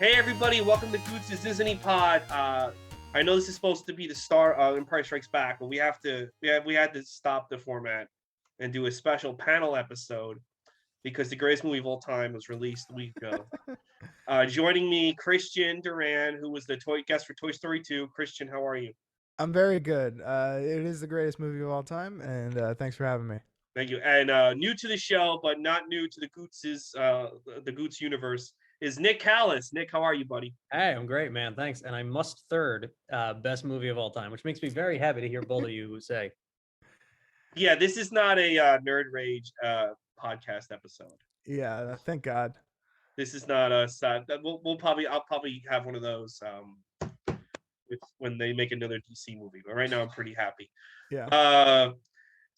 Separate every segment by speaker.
Speaker 1: Hey everybody, welcome to Goots' Disney Pod. I know this is supposed to be the start of Empire Strikes Back, but we had to stop the format and do a special panel episode because the greatest movie of all time was released a week ago. Joining me, Cristian Duran, who was the toy guest for Toy Story 2. Cristian, how are you?
Speaker 2: I'm very good. It is the greatest movie of all time, and thanks for having me.
Speaker 1: Thank you. And new to the show, but not new to the the Goots universe, is Nick Callas. Nick, how are you, buddy?
Speaker 3: Hey, I'm great, man. Thanks. And I must third best movie of all time, which makes me very happy to hear both of you say.
Speaker 1: Yeah, this is not a nerd rage podcast episode.
Speaker 2: Yeah, thank God.
Speaker 1: This is not a sad. I'll probably have one of those when they make another DC movie. But right now, I'm pretty happy.
Speaker 2: Yeah.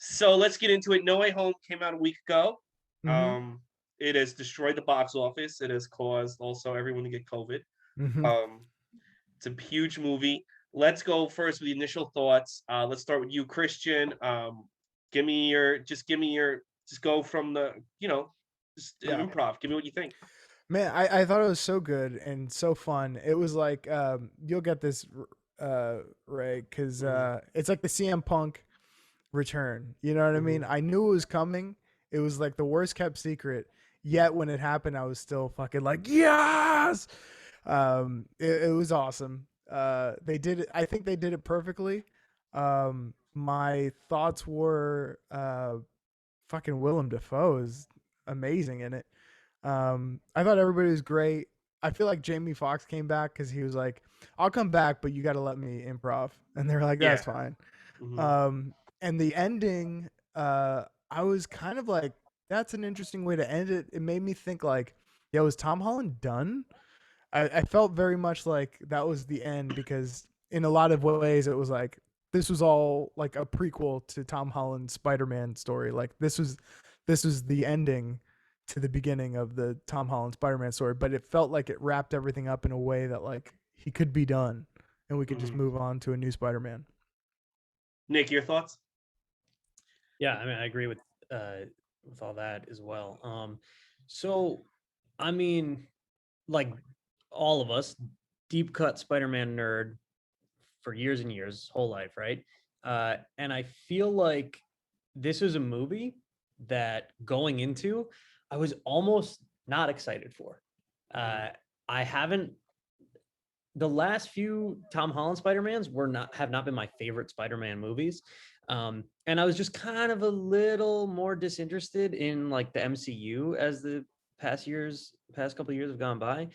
Speaker 1: So let's get into it. No Way Home came out a week ago.
Speaker 2: Mm-hmm.
Speaker 1: It has destroyed the box office. It has caused also everyone to get COVID.
Speaker 2: Mm-hmm.
Speaker 1: Um, it's a huge movie. Let's go first with the initial thoughts. Let's start with you, Cristian. Just go from the, just
Speaker 2: Yeah.
Speaker 1: improv. Give me what you think.
Speaker 2: Man, I thought it was so good and so fun. It was like you'll get this, Ray, because it's like the CM Punk return. You know what I mean? I knew it was coming. It was like the worst kept secret. Yet when it happened, I was still fucking like, yes. It was awesome. They did it. I think they did it perfectly. My thoughts were fucking Willem Dafoe is amazing in it. I thought everybody was great. I feel like Jamie Foxx came back because he was like, "I'll come back, but you got to let me improv," and they're like,
Speaker 1: Yeah.
Speaker 2: "That's fine."
Speaker 1: Mhm.
Speaker 2: And the ending, I was kind of like, "That's an interesting way to end it." It made me think like, "Yeah, was Tom Holland done?" I felt very much like that was the end because in a lot of ways it was like this was all like a prequel to Tom Holland's Spider-Man story. Like this was the ending to the beginning of the Tom Holland Spider-Man story, but it felt like it wrapped everything up in a way that like he could be done and we could just
Speaker 1: Mhm.
Speaker 2: move on to a new Spider-Man.
Speaker 1: Nick, your thoughts?
Speaker 3: Yeah, I mean, I agree with all that as well. So I mean, like all of us, deep cut Spider-Man nerd for years and years, whole life, right? And I feel like this is a movie that going into, I was almost not excited for.
Speaker 1: Mhm.
Speaker 3: Uh, I haven't the last few Tom Holland Spider-Mans have not been my favorite Spider-Man movies. And I was just kind of a little more disinterested in like the MCU as the past couple of years have gone by.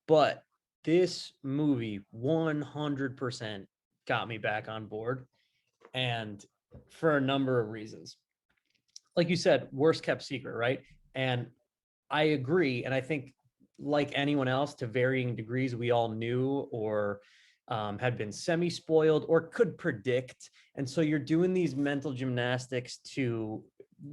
Speaker 3: But this movie 100% got me back on board, and for a number of reasons. Like you said, worst kept secret, right? And I agree. And I think, like anyone else, to varying degrees, we all knew or had been semi spoiled or could predict. And so you're doing these mental gymnastics to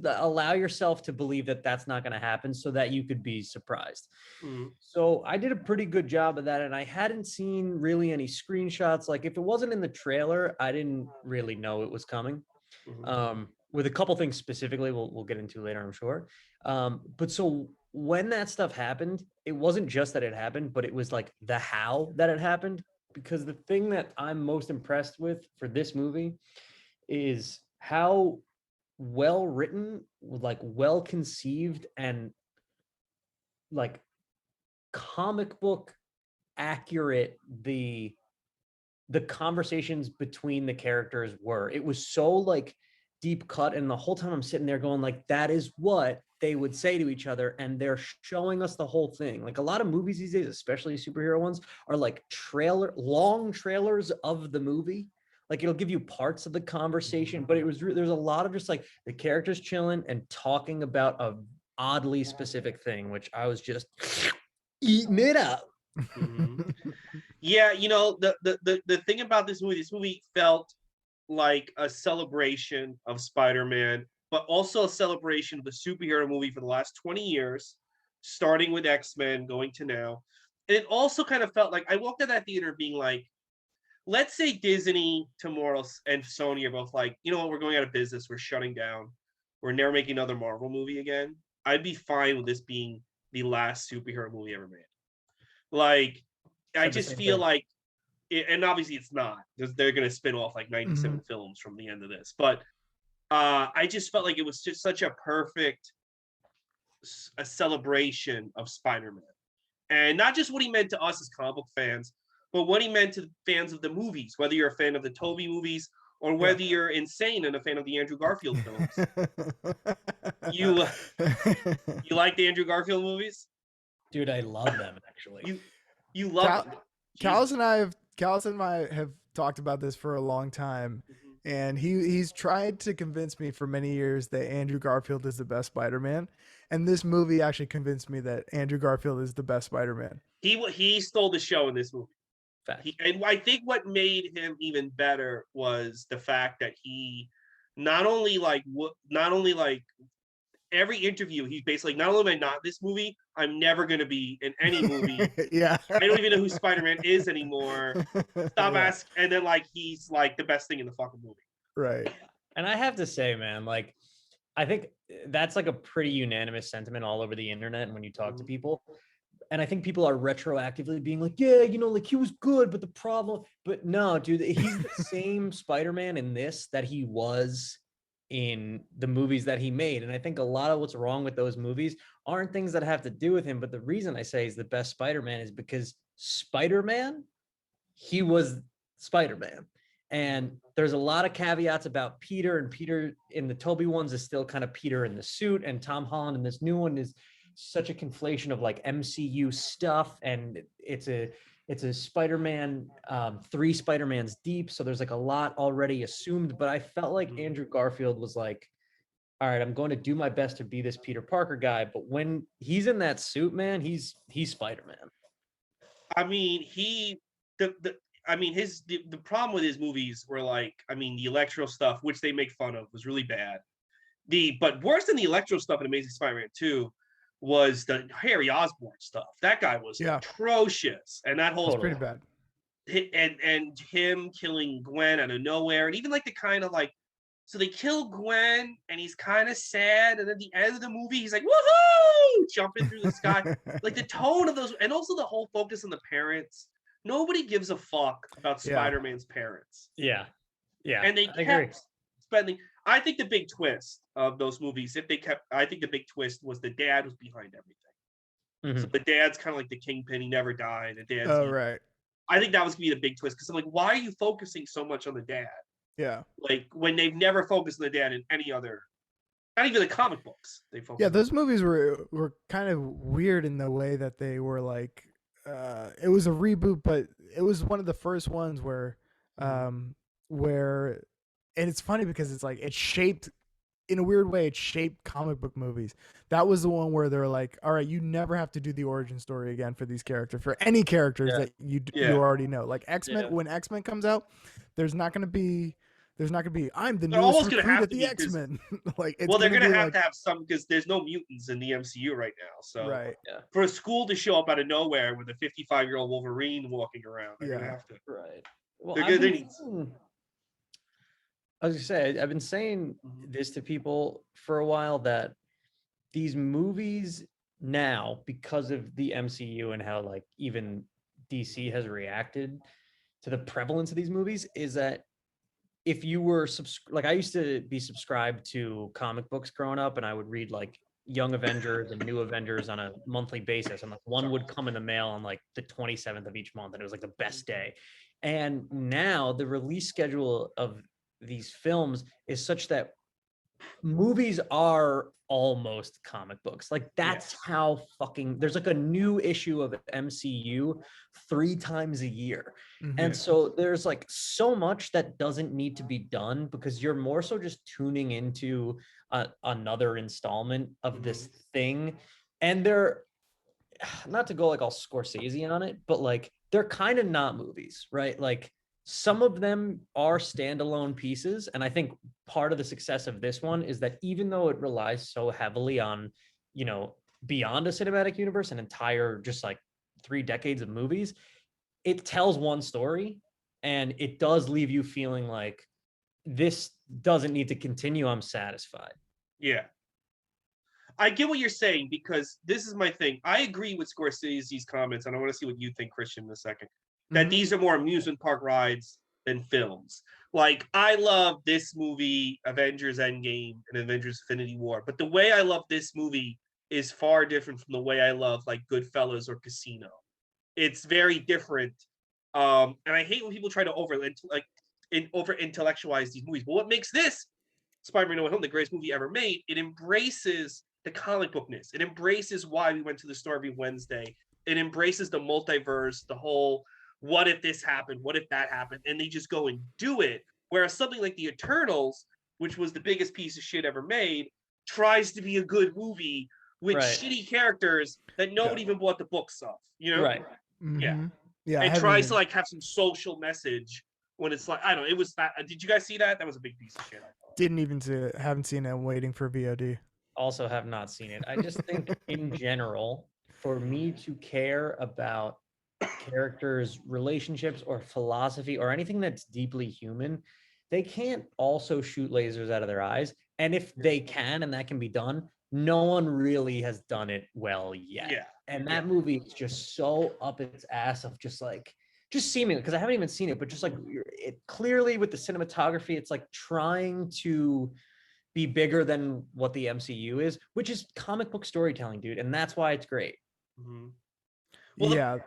Speaker 3: allow yourself to believe that that's not going to happen so that you could be surprised.
Speaker 1: Mhm.
Speaker 3: So I did a pretty good job of that. And I hadn't seen really any screenshots. Like if it wasn't in the trailer, I didn't really know it was coming.
Speaker 1: Mhm.
Speaker 3: With a couple things specifically we'll get into later, I'm sure. But so when that stuff happened, it wasn't just that it happened, but it was like the how that it happened. Because the thing that I'm most impressed with for this movie is how well written, like well conceived, and like comic book accurate the conversations between the characters were. It was so like deep cut, and the whole time I'm sitting there going like, that is what they would say to each other, and they're showing us the whole thing. Like a lot of movies these days, especially superhero ones, are like long trailers of the movie. Like it'll give you parts of the conversation, but there's a lot of just like the characters chilling and talking about a oddly specific thing, which I was just eating it up.
Speaker 1: Mhm. Yeah, the thing about this movie felt like a celebration of Spider-Man, but also a celebration of the superhero movie for the last 20 years, starting with X-Men, going to now. And it also kind of felt like I walked out that theater being like, let's say Disney tomorrow and Sony are both like, you know what, we're going out of business, we're shutting down, we're never making another Marvel movie again. I'd be fine with this being the last superhero movie ever made. Like, I
Speaker 3: Said the
Speaker 1: just
Speaker 3: same
Speaker 1: feel
Speaker 3: thing.
Speaker 1: like, and obviously it's not, because they're going to spin off like 97 films from the end of this. But I just felt like it was just such a perfect a celebration of Spider-Man. And not just what he meant to us as comic book fans, but what he meant to fans of the movies, whether you're a fan of the Tobey movies or whether you're insane and a fan of the Andrew Garfield films. You you like the Andrew Garfield movies?
Speaker 3: Dude, I love them actually.
Speaker 1: You love them.
Speaker 2: Callas and I have talked about this for a long time, and he's tried to convince me for many years that Andrew Garfield is the best Spider-Man, and this movie actually convinced me that Andrew Garfield is the best Spider-Man.
Speaker 1: He stole the show in this movie.
Speaker 3: Fact.
Speaker 1: And I think what made him even better was the fact that he not only like every interview he's basically not only am I not in this movie, I'm never gonna be in any movie.
Speaker 2: Yeah.
Speaker 1: I don't even know who Spider-Man is anymore. Stop asking. And then like he's like the best thing in the fucking movie.
Speaker 2: Right.
Speaker 3: And I have to say, man, like I think that's like a pretty unanimous sentiment all over the internet and when you talk to people. And I think people are retroactively being like, yeah, you know, like he was good, but the problem, but no, dude, he's the same Spider-Man in this that he was in the movies that he made. And I think a lot of what's wrong with those movies aren't things that have to do with him. But the reason I say he's the best Spider-Man is because Spider-Man, he was Spider-Man. And there's a lot of caveats about Peter, and Peter in the Tobey ones is still kind of Peter in the suit, and Tom Holland in this new one is such a conflation of like MCU stuff, and it's a Spider-Man, 3 Spider-Mans deep, so there's like a lot already assumed. But I felt like Andrew Garfield was like, all right, I'm going to do my best to be this Peter Parker guy, but when he's in that suit, man, he's Spider-Man.
Speaker 1: I mean, the problem with his movies were like, I mean, the Electro stuff, which they make fun of, was really bad. But worse than the Electro stuff in Amazing Spider-Man 2 was the Harry Osborn stuff. That guy was atrocious, and that whole
Speaker 2: Pretty bad.
Speaker 1: and him killing Gwen out of nowhere, and even like the kind of like, so they kill Gwen, and he's kind of sad, and at the end of the movie, he's like, woohoo, jumping through the sky. Like the tone of those, and also the whole focus on the parents. Nobody gives a fuck about Spider-Man's parents.
Speaker 3: Yeah.
Speaker 1: And they kept spending. I think the big twist of those movies, I think the big twist was the dad was behind everything. So the dad's kind of like the kingpin. He never died. The dad's
Speaker 2: right.
Speaker 1: I think that was gonna be the big twist, because I'm like, why are you focusing so much on the dad?
Speaker 2: Yeah.
Speaker 1: Like when they've never focused on the dad in any other, not even the comic books. They focus.
Speaker 2: Yeah, those movies were kind of weird in the way that they were like, it was a reboot, but it was one of the first ones where, and it's funny because it's like it shaped, in a weird way, it shaped comic book movies. That was the one where they're like, all right, you never have to do the origin story again for these characters, for any characters that you already know. Like X-Men, when X-Men comes out, there's not going to be I'm the newest recruit at the X-Men. Like, it's
Speaker 1: well, they're going to have
Speaker 2: like,
Speaker 1: to have some, because there's no mutants in the MCU right now. So
Speaker 2: right.
Speaker 1: For a school to show up out of nowhere with a 55-year-old Wolverine walking around, they're going to have to.
Speaker 3: Right. Well, I was gonna say, I've been saying this to people for a while, that these movies now, because of the MCU and how like even DC has reacted to the prevalence of these movies, is that if you were like, I used to be subscribed to comic books growing up, and I would read like Young Avengers and New Avengers on a monthly basis, and like one would come in the mail on like the 27th of each month, and it was like the best day. And now the release schedule of these films is such that movies are almost comic books. Like that's how fucking, there's like a new issue of MCU 3 times a year. And so there's like so much that doesn't need to be done, because you're more so just tuning into another installment of this thing. And they're, not to go like all Scorsese on it, but like they're kind of not movies, right? Like some of them are standalone pieces. And I think part of the success of this one is that even though it relies so heavily on, you know, beyond a cinematic universe, an entire just like 3 decades of movies, it tells one story, and it does leave you feeling like this doesn't need to continue. I'm satisfied.
Speaker 1: Yeah. I get what you're saying because this is my thing. I agree with Scorsese's comments, and I want to see what you think, Christian, in a second. That these are more amusement park rides than films. Like, I love this movie, Avengers Endgame and Avengers Infinity War, but the way I love this movie is far different from the way I love like Goodfellas or Casino. It's very different. And I hate when people try to over intellectualize these movies. But what makes this Spider-Man No Way Home the greatest movie ever made? It embraces the comic bookness. It embraces why we went to the store every Wednesday. It embraces the multiverse, the whole what if this happened, what if that happened, and they just go and do it. Whereas something like the Eternals, which was the biggest piece of shit ever made, tries to be a good movie with shitty characters that nobody even bought the books of. You know?
Speaker 3: Right.
Speaker 1: Yeah.
Speaker 2: Yeah.
Speaker 1: It tries to like have some social message when it's like, I don't know, it was that. Did you guys see that? That was a big piece of shit. I thought.
Speaker 2: Didn't even see it. Haven't seen it. I'm waiting for VOD.
Speaker 3: Also have not seen it. I just think in general, for me to care about characters' relationships or philosophy or anything that's deeply human, they can't also shoot lasers out of their eyes. And if they can, and that can be done, no one really has done it well yet.
Speaker 1: Yeah.
Speaker 3: And that movie is just so up its ass of just seeming, because I haven't even seen it, but just like it clearly with the cinematography, it's like trying to be bigger than what the MCU is, which is comic book storytelling, dude. And that's why it's great.
Speaker 1: Mm-hmm. Well,
Speaker 2: yeah.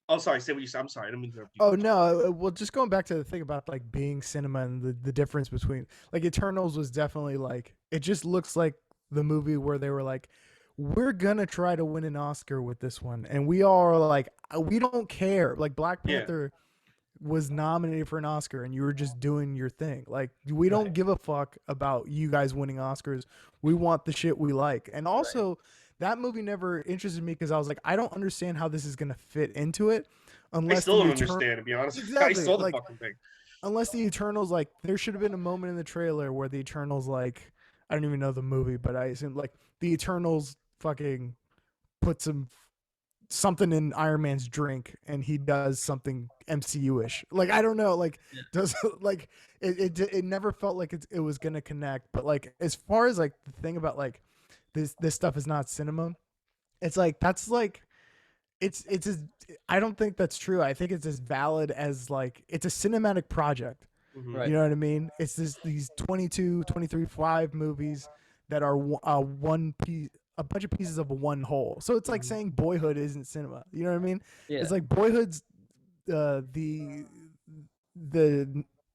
Speaker 1: Oh, sorry. Say what you said. I'm sorry. I didn't mean to interrupt you.
Speaker 2: Oh no. Well, just going back to the thing about like being cinema and the difference between like Eternals was definitely like it just looks like the movie where they were like, we're gonna try to win an Oscar with this one, and we are like, we don't care. Like Black Panther was nominated for an Oscar, and you were just doing your thing. Like we don't give a fuck about you guys winning Oscars. We want the shit we like, and also. That movie never interested me because I was like, I don't understand how this is gonna fit into it, unless
Speaker 1: I still don't understand, to be honest.
Speaker 2: Exactly.
Speaker 1: I saw the
Speaker 2: like,
Speaker 1: fucking thing.
Speaker 2: Unless the Eternals, like, there should have been a moment in the trailer where the Eternals, like, I don't even know the movie, but I assume like the Eternals fucking put something in Iron Man's drink and he does something MCU-ish. Like I don't know, like does like it never felt like it was gonna connect. But like as far as like the thing about like this stuff is not cinema, it's like that's like it's as I don't think that's true. I think it's as valid as like it's a cinematic project.
Speaker 1: Mm-hmm.
Speaker 3: Right.
Speaker 2: You know what I mean? It's these 22, 23, 5 movies that are one piece, a bunch of pieces of one whole. So it's like saying Boyhood isn't cinema. You know what I mean?
Speaker 3: Yeah.
Speaker 2: It's like Boyhood's the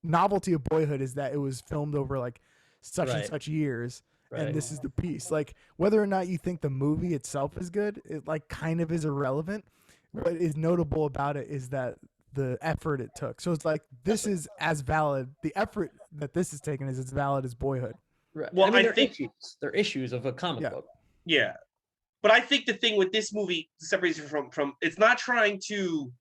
Speaker 2: novelty of Boyhood is that it was filmed over like such and such years. And this is the piece. Like whether or not you think the movie itself is good, it like kind of is irrelevant. What is notable about it is that the effort it took. So it's like this is as valid. The effort that this is taken is as valid as Boyhood.
Speaker 3: Right.
Speaker 1: Well,
Speaker 3: I mean,
Speaker 1: I think
Speaker 3: they're issues of a comic book.
Speaker 1: Yeah, but I think the thing with this movie separates it from it's not trying to.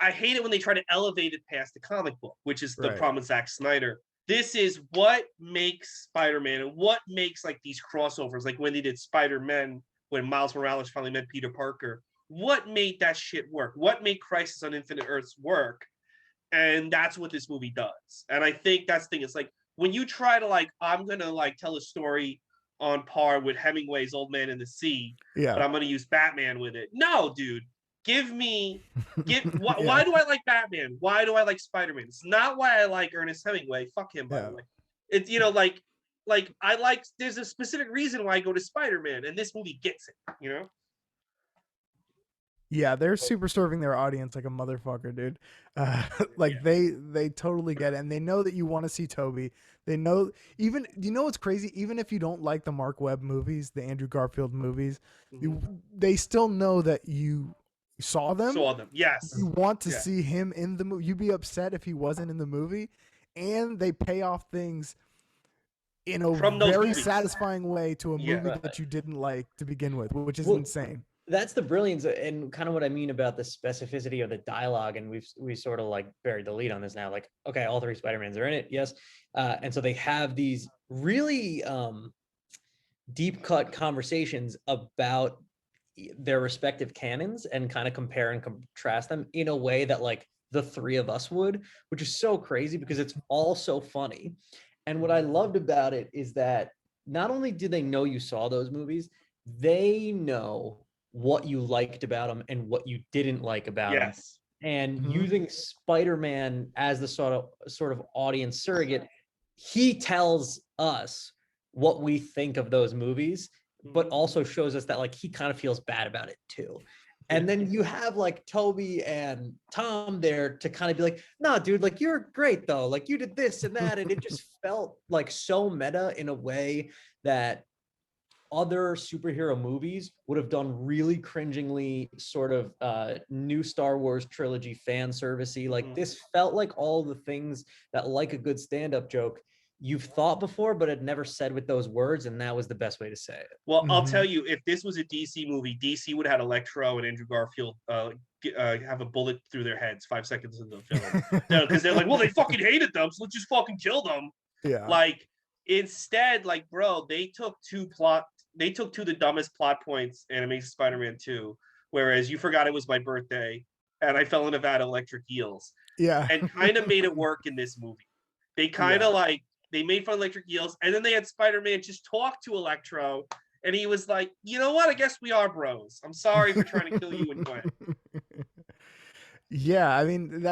Speaker 1: I hate it when they try to elevate it past the comic book, which is the problem with Zack Snyder. This is what makes Spider-Man and what makes like these crossovers, like when they did Spider-Man, when Miles Morales finally met Peter Parker. What made that shit work? What made Crisis on Infinite Earths work? And that's what this movie does. And I think that's the thing. It's like when you try to like, I'm gonna like tell a story on par with Hemingway's Old Man in the Sea, but I'm gonna use Batman with it. No, dude. Why do I like Batman? Why do I like Spider-Man? It's not why I like Ernest Hemingway. Fuck him, by the way. It's like I like. There's a specific reason why I go to Spider-Man, and this movie gets it. You know.
Speaker 2: Yeah, they're super serving their audience like a motherfucker, dude. They totally get it, and they know that you want to see Toby. They know you know what's crazy? Even if you don't like the Mark Webb movies, the Andrew Garfield movies, they still know that you saw them.
Speaker 1: Yes.
Speaker 2: You want to see him in the movie. You'd be upset if he wasn't in the movie, and they pay off things in a very satisfying way to a movie that you didn't like to begin with, which is insane.
Speaker 3: That's the brilliance and kind of what I mean about the specificity of the dialogue. And we sort of like buried the lead on this now. Like, okay, all 3 Spider-Mans are in it. Yes. And so they have these really deep cut conversations about their respective canons and kind of compare and contrast them in a way that like the 3 of us would, which is so crazy because it's all so funny. And what I loved about it is that not only do they know you saw those movies, they know what you liked about them and what you didn't like about them.
Speaker 1: Yes.
Speaker 3: And
Speaker 2: Mhm.
Speaker 3: using Spider-Man as the sort of audience surrogate, he tells us what we think of those movies, but also shows us that like he kind of feels bad about it too. And then you have like Toby and Tom there to kind of be like, nah, dude, like you're great though. Like you did this and that. And it just felt like so meta in a way that other superhero movies would have done really cringingly sort of new Star Wars trilogy fan servicey. Like this felt like all the things that like a good stand-up joke you've thought before, but had never said with those words. And that was the best way to say it.
Speaker 1: Well, I'll tell you, if this was a DC movie, DC would have had Electro and Andrew Garfield have a bullet through their heads 5 seconds into the film. Because they're like, well, they fucking hated them, so let's just fucking kill them.
Speaker 2: Yeah.
Speaker 1: Like, instead, like, bro, they took two of the dumbest plot points in Amazing Spider-Man 2, whereas you forgot it was my birthday, and I fell in a vat of electric eels.
Speaker 2: Yeah.
Speaker 1: And kind of made it work in this movie. They kind of like, they made fun of electric eels, and then they had Spider-Man just talk to Electro, and he was like, you know what? I guess we are bros. I'm sorry for trying to kill you and Gwen.
Speaker 2: Yeah, I mean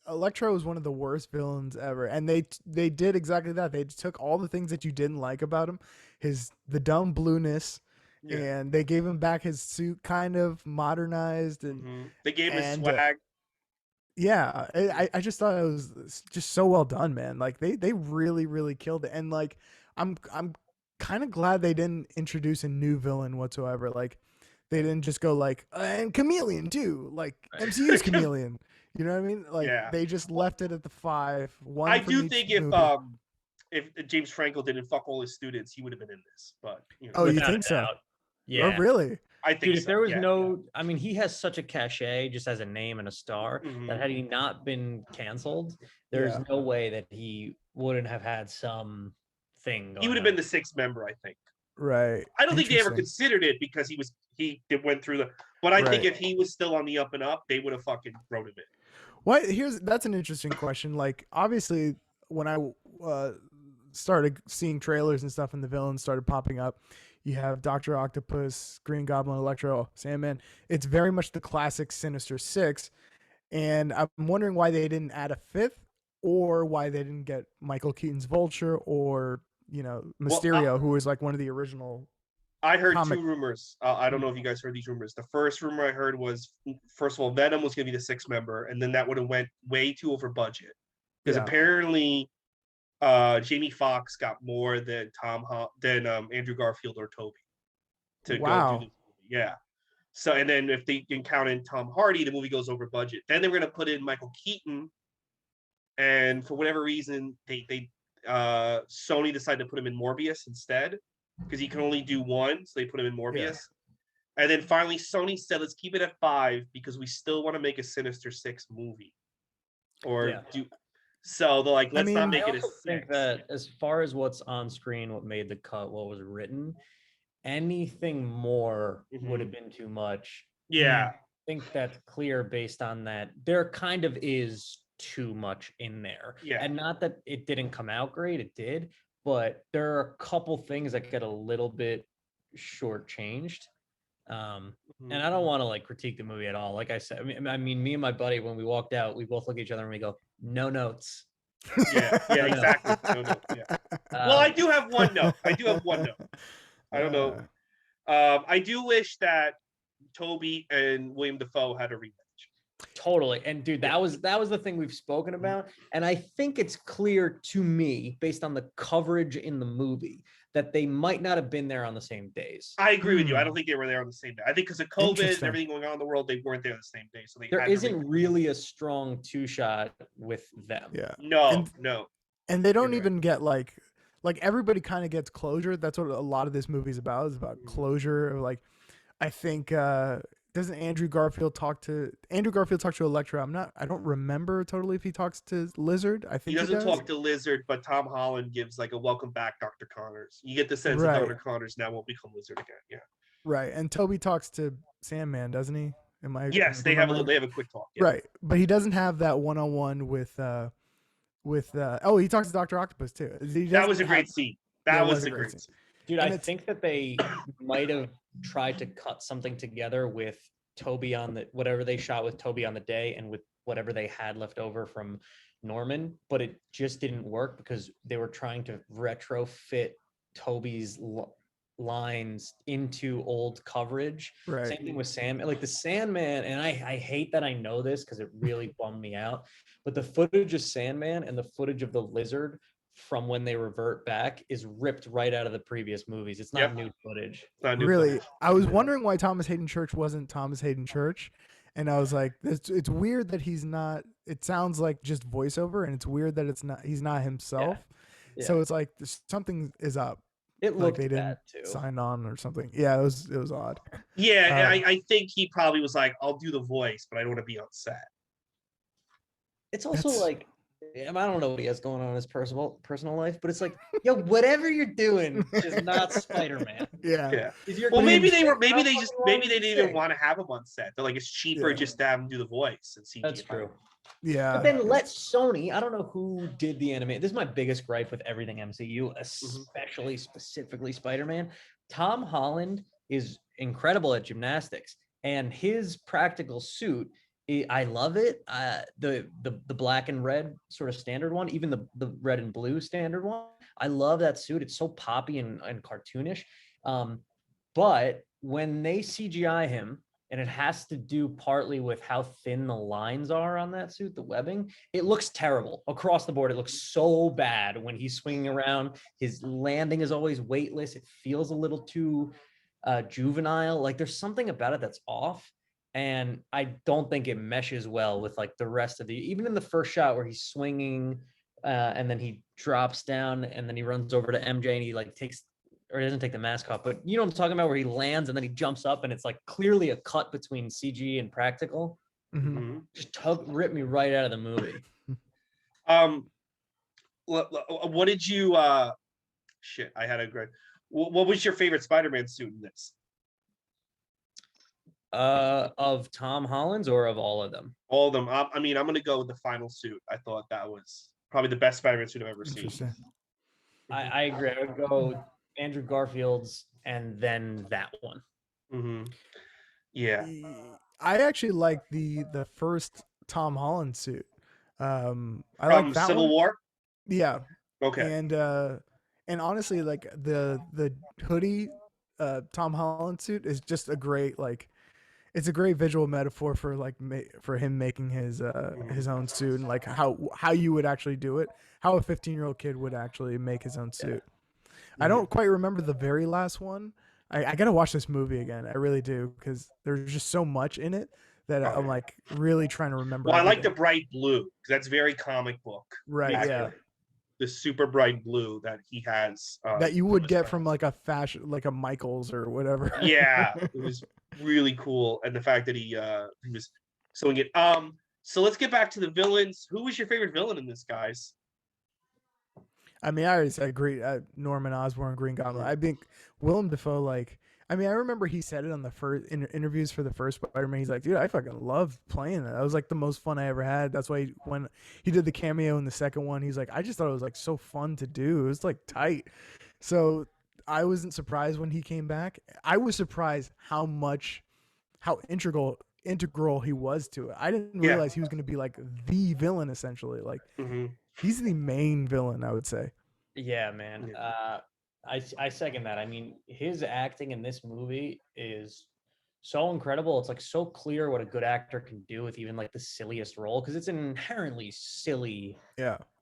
Speaker 2: Electro was one of the worst villains ever, and they did exactly that. They took all the things that you didn't like about him, the dumb blueness, and they gave him back his suit, kind of modernized, and
Speaker 1: they gave him his swag.
Speaker 2: Yeah, I just thought it was just so well done, man. Like they really really killed it, and like I'm kind of glad they didn't introduce a new villain whatsoever. Like they didn't just go like and Chameleon too, like MCU's Chameleon. You know what I mean? Like they just left it at the 5. One.
Speaker 1: I do think if James Franco didn't fuck all his students, he would have been in this. But you know,
Speaker 2: oh, you think so?
Speaker 3: Yeah.
Speaker 2: Oh, really?
Speaker 1: I think
Speaker 3: Dude, if
Speaker 1: so.
Speaker 3: there was I mean, he has such a cachet just as a name and a star that had he not been canceled, there's no way that he wouldn't have had some thing going
Speaker 1: He would have been the 6th member, I think.
Speaker 2: Right.
Speaker 1: I don't think they ever considered it because he went through the. But I think if he was still on the up and up, they would have fucking wrote him in.
Speaker 2: What? That's an interesting question. Like, obviously, when I started seeing trailers and stuff, and the villains started popping up, you have Doctor Octopus, Green Goblin, Electro, Sandman. It's very much the classic Sinister Six, and I'm wondering why they didn't add a 5th, or why they didn't get Michael Keaton's Vulture, or Mysterio, who was like one of the original.
Speaker 1: I heard 2 rumors. I don't know if you guys heard these rumors. The first rumor I heard was, first of all, Venom was going to be the 6th member, and then that would have went way too over budget because apparently Jamie Foxx got more than Andrew Garfield or Toby to go do the movie. Yeah. So, and then if they can count in Tom Hardy, the movie goes over budget. Then they were going to put in Michael Keaton, and for whatever reason, Sony decided to put him in Morbius instead, because he can only do one, so they put him in Morbius. And then finally, Sony said, let's keep it at 5 because we still want to make a Sinister Six movie. So they're like, let's not make it a 6.
Speaker 3: I think that as far as what's on screen, what made the cut, what was written, anything more would have been too much.
Speaker 1: Yeah.
Speaker 3: I think that's clear based on that. There kind of is too much in there.
Speaker 1: Yeah.
Speaker 3: And not that it didn't come out great, it did. But there are a couple things that get a little bit shortchanged. And I don't want to like critique the movie at all. Like I said, I mean, me and my buddy, when we walked out, we both look at each other and we go, no notes.
Speaker 1: Yeah, exactly. No notes, well, I do have one note. I don't know. I do wish that Toby and William Dafoe had a rematch.
Speaker 3: Totally. And dude, that was the thing we've spoken about. And I think it's clear to me, based on the coverage in the movie, that they might not have been there on the same days.
Speaker 1: I agree with you. I don't think they were there on the same day. I think because of COVID and everything going on in the world, they weren't there on the same day. So
Speaker 3: there isn't really a strong 2-shot with them.
Speaker 2: Yeah.
Speaker 1: No.
Speaker 2: And they don't even get like everybody kind of gets closure. That's what a lot of this movie is about. It's about closure. Like, I think doesn't Andrew Garfield talk to Electro? I don't remember totally if he talks to Lizard. I think
Speaker 1: he does talk to Lizard, but Tom Holland gives like a welcome back, Dr. Connors. You get the sense that Dr. Connors now won't become Lizard again. Yeah.
Speaker 2: Right. And Toby talks to Sandman, doesn't he?
Speaker 1: Yes, they have a quick talk. Yeah.
Speaker 2: Right. But he doesn't have that one-on-one with he talks to Dr. Octopus too.
Speaker 1: That was a great scene. That was
Speaker 2: a
Speaker 1: the
Speaker 2: great
Speaker 1: great.
Speaker 2: scene.
Speaker 3: Dude,
Speaker 2: And
Speaker 3: I
Speaker 2: it's-
Speaker 3: think that they might have tried to cut something together with Toby on the whatever they shot with Toby on the day and with whatever they had left over from Norman, but it just didn't work because they were trying to retrofit Toby's lines into old coverage.
Speaker 2: Right.
Speaker 3: Same thing with Sandman. Like the Sandman, and I hate that I know this because it really bummed me out. But the footage of Sandman and the footage of the lizard from when they revert back is ripped right out of the previous movies. It's not new footage.
Speaker 1: Not new
Speaker 2: Really,
Speaker 1: footage.
Speaker 2: I was wondering why Thomas Hayden Church wasn't Thomas Hayden Church, and I was like, it's weird that he's not. It sounds like just voiceover, and it's weird that he's not himself.
Speaker 3: Yeah.
Speaker 2: So it's like something is up.
Speaker 3: It
Speaker 2: Like
Speaker 3: looked
Speaker 2: they didn't
Speaker 3: bad too.
Speaker 2: sign on or something. Yeah, it was odd.
Speaker 1: Yeah, I think he probably was like, I'll do the voice, but I don't want to be on set.
Speaker 3: It's also
Speaker 2: That's-
Speaker 3: like, I don't know what he has going on in his personal life, but it's like, yo, whatever you're doing, just not
Speaker 2: Yeah.
Speaker 3: Spider-Man.
Speaker 1: Yeah.
Speaker 3: 'Cause you're
Speaker 1: Well,
Speaker 3: gonna
Speaker 1: maybe
Speaker 3: be
Speaker 1: they were.
Speaker 3: sick.
Speaker 1: Maybe
Speaker 3: How
Speaker 1: they
Speaker 3: fucking
Speaker 1: just.
Speaker 3: long
Speaker 1: Maybe
Speaker 3: is
Speaker 1: they
Speaker 3: he
Speaker 1: didn't even
Speaker 3: sick?
Speaker 1: want to have him on set. They're like, it's cheaper
Speaker 2: Yeah.
Speaker 1: just to have him do the voice and CG.
Speaker 3: That's true.
Speaker 2: Yeah.
Speaker 3: But then let Sony, I don't know who did the anime. This is my biggest gripe with everything MCU, especially specifically Spider-Man. Tom Holland is incredible at gymnastics, and his practical suit, I love it. The black and red sort of standard one, even the red and blue standard one. I love that suit. It's so poppy and cartoonish. But when they CGI him, and it has to do partly with how thin the lines are on that suit, the webbing, it looks terrible across the board. It looks so bad when he's swinging around. His landing is always weightless. It feels a little too juvenile. Like there's something about it that's off. And I don't think it meshes well with like the rest of even in the first shot where he's swinging and then he drops down and then he runs over to MJ and he like takes, or he doesn't take the mask off, but you know what I'm talking about, where he lands and then he jumps up and it's like clearly a cut between CG and practical.
Speaker 2: Mhm.
Speaker 3: Just ripped me right out of the movie.
Speaker 1: What did you? Shit, I had a great. What was your favorite Spider-Man suit in this?
Speaker 3: Of Tom Holland's or of all of them?
Speaker 1: All of them. I mean, I'm gonna go with the final suit. I thought that was probably the best Spider-Man suit I've ever seen.
Speaker 2: Interesting.
Speaker 3: I agree. I would go Andrew Garfield's and then that one.
Speaker 1: Mm-hmm. Yeah.
Speaker 2: I actually like the first Tom Holland suit. I
Speaker 1: From
Speaker 2: like that
Speaker 1: Civil
Speaker 2: one.
Speaker 1: War.
Speaker 2: Yeah.
Speaker 1: Okay.
Speaker 2: And honestly, like the hoodie Tom Holland suit is just a great it's a great visual metaphor for like for him making his own suit and like how you would actually do it, how a 15-year-old kid would actually make his own suit. I don't quite remember the very last one. I gotta watch this movie again. I really do, because there's just so much in it that I'm like really trying to remember.
Speaker 1: Well, I like the
Speaker 2: everything.
Speaker 1: bright blue because that's very comic book.
Speaker 2: Right,
Speaker 1: accurate.
Speaker 2: yeah.
Speaker 1: The super bright blue that he has.
Speaker 2: That you would get from like a fashion, like a Michaels or whatever.
Speaker 1: Yeah, it was really cool, and the fact that he was sewing it. So let's get back to the villains. Who was your favorite villain in this, guys?
Speaker 2: I mean, I already said Norman Osborn, Green Goblin. I think Willem Dafoe, I remember he said it on the first interviews for the first Spider-Man. He's like, dude, I fucking love playing that. That was like the most fun I ever had. That's why when he did the cameo in the second one, he's like, I just thought it was like so fun to do. It was like tight. So I wasn't surprised when he came back. I was surprised how integral he was to it. I didn't realize he was going to be like the villain essentially. Like he's the main villain, I would say.
Speaker 3: Yeah, man. I second that. I mean, his acting in this movie is so incredible. It's like so clear what a good actor can do with even like the silliest role, because it's an inherently silly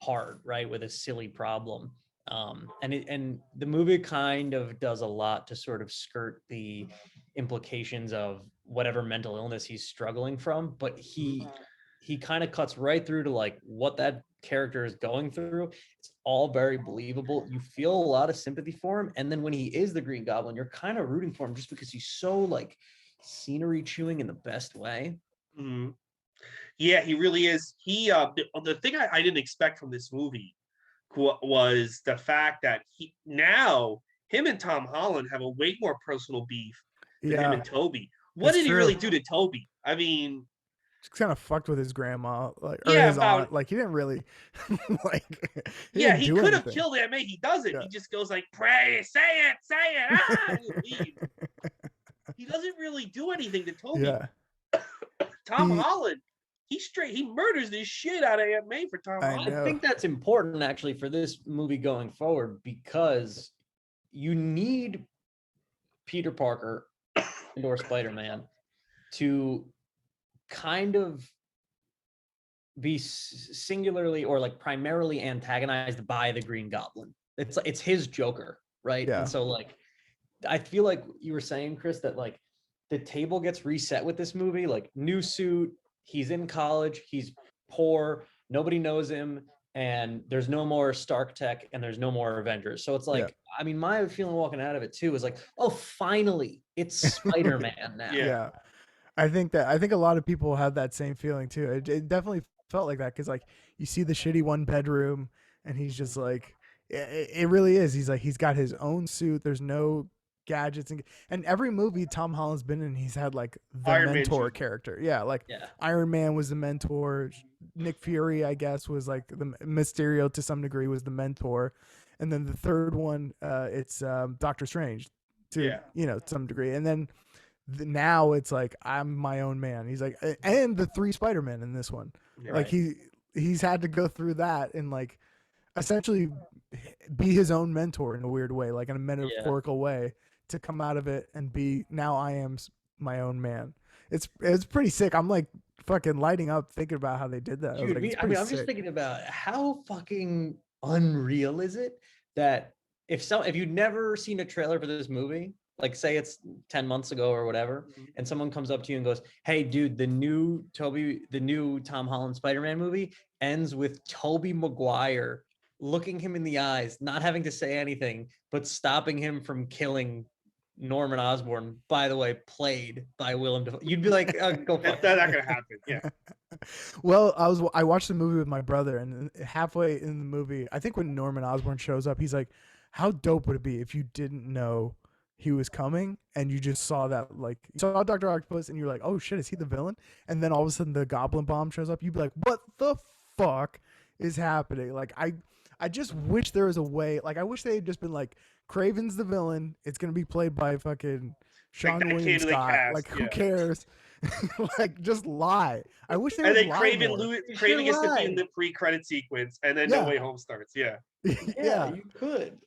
Speaker 3: part, right, with a silly problem. And the movie kind of does a lot to sort of skirt the implications of whatever mental illness he's struggling from, but he kind of cuts right through to like what that character is going through. It's all very believable. You feel a lot of sympathy for him, and then when he is the Green Goblin, you're kind of rooting for him just because he's so like scenery chewing in the best way.
Speaker 1: Yeah, he really is. He the thing I didn't expect from this movie was the fact that him and Tom Holland have a way more personal beef than him and Toby. What did he really do to Toby? I mean,
Speaker 2: kind of fucked with his grandma, like, or
Speaker 1: Yeah,
Speaker 2: his aunt. Like, he didn't really, like, he
Speaker 1: yeah,
Speaker 2: didn't
Speaker 1: he
Speaker 2: do
Speaker 1: could have
Speaker 2: anything.
Speaker 1: killed Aunt May. He doesn't.
Speaker 2: Yeah.
Speaker 1: He just goes like, "Pray, say it, and leaves. He doesn't really do anything to Toby.
Speaker 2: Yeah.
Speaker 1: Tom
Speaker 2: He,
Speaker 1: Holland, he murders this shit out of Aunt May for Tom
Speaker 2: I
Speaker 1: Holland.
Speaker 3: I
Speaker 2: know.
Speaker 3: think that's important actually for this movie going forward because you need Peter Parker and or Spider-Man to kind of be singularly or like primarily antagonized by the Green Goblin. It's his Joker, right?
Speaker 2: Yeah.
Speaker 3: And so like I feel like you were saying, Chris, that like the table gets reset with this movie, like new suit, he's in college, he's poor, nobody knows him, and there's no more Stark Tech and there's no more Avengers. So it's like,
Speaker 2: Yeah.
Speaker 3: I mean, my feeling walking out of it too is like, oh, finally, it's Spider-Man now.
Speaker 1: Yeah.
Speaker 2: Yeah. I think a lot of people have that same feeling too. It definitely felt like that because like you see the shitty one bedroom and he's just like it really is. He's like he's got his own suit. There's no gadgets and every movie Tom Holland's been in, he's had like the
Speaker 1: Iron Man
Speaker 2: mentor
Speaker 1: Jr.
Speaker 2: character. Yeah, like
Speaker 3: Yeah.
Speaker 2: Iron Man was the mentor. Nick Fury, I guess, was like the Mysterio to some degree was the mentor, and then the third one, it's Doctor Strange to some degree, and then now it's like I'm my own man. He's like, and the 3 Spider-Men in this one, like
Speaker 3: Right.
Speaker 2: he's had to go through that and like essentially be his own mentor in a weird way, like in a metaphorical way, to come out of it and be now I am my own man. It's pretty sick. I'm like fucking lighting up thinking about how they did that. I was
Speaker 3: Dude,
Speaker 2: like, it's
Speaker 3: I
Speaker 2: pretty
Speaker 3: mean, I'm
Speaker 2: sick.
Speaker 3: just thinking about how fucking unreal is it that if you'd never seen a trailer for this movie, like say it's 10 months ago or whatever, and someone comes up to you and goes, "Hey, dude, the new Tom Holland Spider-Man movie ends with Tobey Maguire looking him in the eyes, not having to say anything, but stopping him from killing Norman Osborn, by the way, played by Willem Dafoe." You'd be like, oh, "Go fuck."
Speaker 1: That's not gonna happen. Yeah.
Speaker 2: Well, I watched the movie with my brother, and halfway in the movie, I think when Norman Osborn shows up, he's like, "How dope would it be if you didn't know he was coming and you just saw that, like, you saw Dr. Octopus and you're like, oh shit, is he the villain?" And then all of a sudden the Goblin Bomb shows up. You'd be like, "What the fuck is happening?" Like, I just wish there was a way. Like, I wish they had just been like, Craven's the villain. It's gonna be played by fucking Sean
Speaker 1: that
Speaker 2: William
Speaker 1: kid they
Speaker 2: Scott.
Speaker 1: cast,
Speaker 2: Like, who
Speaker 1: yeah.
Speaker 2: cares? Like, just lie. I wish they
Speaker 1: And
Speaker 2: would
Speaker 1: then
Speaker 2: lie
Speaker 1: Craven
Speaker 2: more.
Speaker 1: Craven gets to be in
Speaker 3: lie.
Speaker 1: the pre-credit sequence, and then
Speaker 2: Yeah.
Speaker 1: No Way Home starts. Yeah.
Speaker 2: Yeah.
Speaker 3: You could.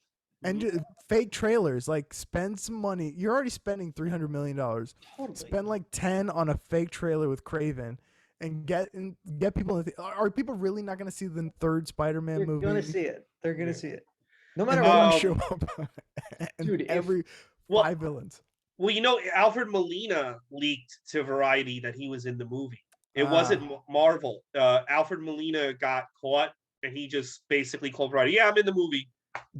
Speaker 2: And fake trailers, like, spend some money. You're already spending $300 million.
Speaker 3: Totally.
Speaker 2: Spend like 10 on a fake trailer with Craven and get people. Are people really not going to see the third Spider-Man
Speaker 3: They're
Speaker 2: movie?
Speaker 3: gonna see it. They're gonna
Speaker 1: Yeah.
Speaker 3: see it. No
Speaker 2: And
Speaker 3: matter
Speaker 2: then
Speaker 3: what.
Speaker 2: you show up and
Speaker 3: Dude,
Speaker 2: every
Speaker 1: Well-
Speaker 2: 5 villains.
Speaker 1: Well, you know, Alfred Molina leaked to Variety that he was in the movie. It wasn't Marvel. Alfred Molina got caught, and he just basically called Variety, "Yeah, I'm in the movie."